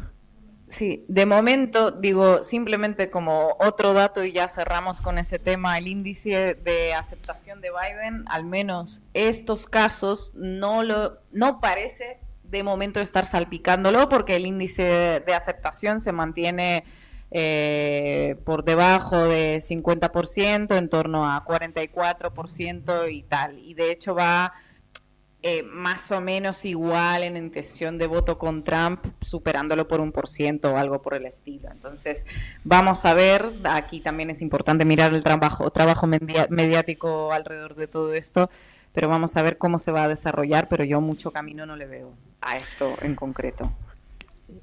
sí, de momento, digo, simplemente como otro dato y ya cerramos con ese tema, el índice de aceptación de Biden, al menos estos casos, no parece de momento estar salpicándolo, porque el índice de aceptación se mantiene por debajo de 50%, en torno a 44% y tal, y de hecho va más o menos igual en intención de voto con Trump, superándolo por 1% o algo por el estilo. Entonces vamos a ver, aquí también es importante mirar el trabajo mediático alrededor de todo esto, pero vamos a ver cómo se va a desarrollar, pero yo mucho camino no le veo a esto en concreto.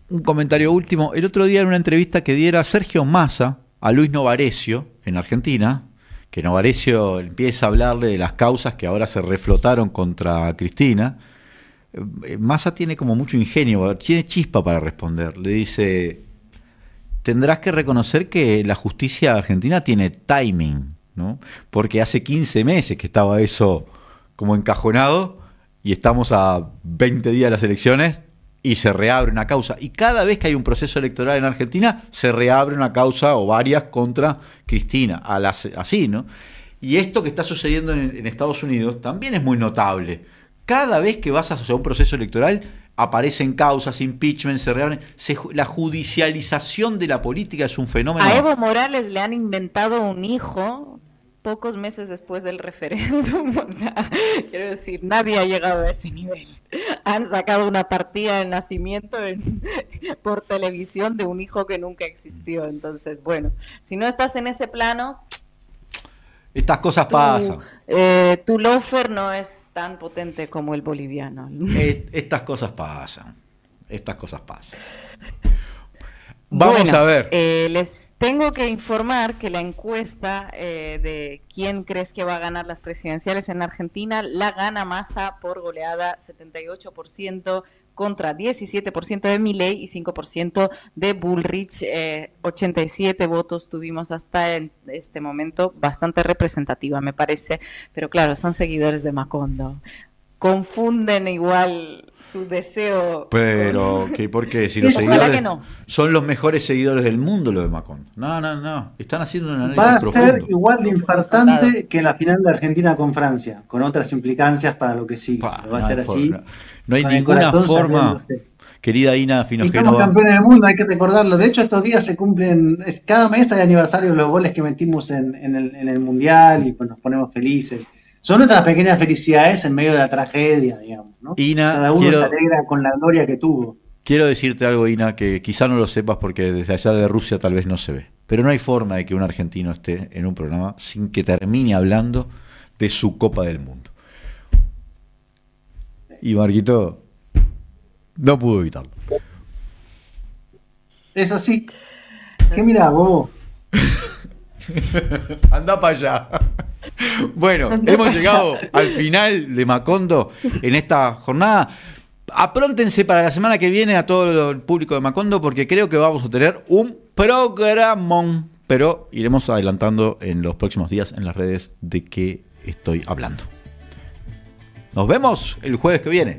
Un comentario último. El otro día en una entrevista que diera Sergio Massa a Luis Novarecio en Argentina, que Novarecio empieza a hablarle de las causas que ahora se reflotaron contra Cristina, Massa tiene como mucho ingenio, tiene chispa para responder. Le dice, tendrás que reconocer que la justicia argentina tiene timing, ¿no? Porque hace 15 meses que estaba eso como encajonado y estamos a 20 días de las elecciones y se reabre una causa. Y cada vez que hay un proceso electoral en Argentina, se reabre una causa o varias contra Cristina, así, ¿no? Y esto que está sucediendo en Estados Unidos también es muy notable. Cada vez que vas a un proceso electoral, aparecen causas, impeachment, se reabren. La judicialización de la política es un fenómeno. A Evo Morales le han inventado un hijo pocos meses después del referéndum, o sea, quiero decir, nadie ha llegado a ese nivel. Han sacado una partida de nacimiento por televisión de un hijo que nunca existió. Entonces, bueno, si no estás en ese plano, estas cosas pasan. Tu loafer no es tan potente como el boliviano. Estas cosas pasan. Vamos a ver. Les tengo que informar que la encuesta de quién crees que va a ganar las presidenciales en Argentina la gana Massa por goleada, 78% contra 17% de Milei y 5% de Bullrich. 87 votos tuvimos hasta en este momento, bastante representativa me parece, pero claro, son seguidores de Macondo. Confunden igual su deseo. Pero, ¿por qué? Si los seguidores son los mejores seguidores del mundo, los de Macron. No. Están haciendo un análisis profundo. Va a ser igual de infartante que la final de Argentina con Francia, con otras implicancias para lo que sigue. Va a ser así. No hay ninguna forma. Querida Ina Finogénova. Somos campeones del mundo, hay que recordarlo. De hecho, estos días se cumplen, cada mes hay aniversario de los goles que metimos en el Mundial y pues nos ponemos felices. Son nuestras pequeñas felicidades en medio de la tragedia, digamos, ¿no? Ina, cada uno se alegra con la gloria que tuvo. Quiero decirte algo, Ina, que quizá no lo sepas porque desde allá de Rusia tal vez no se ve. Pero no hay forma de que un argentino esté en un programa sin que termine hablando de su Copa del Mundo. Y Marquito no pudo evitarlo. Es así. ¿Qué mirá, bobo? Anda para allá. Bueno, hemos llegado al final de Macondo en esta jornada. Apróntense para la semana que viene a todo el público de Macondo porque creo que vamos a tener un programón, pero iremos adelantando en los próximos días en las redes de qué estoy hablando. Nos vemos el jueves que viene.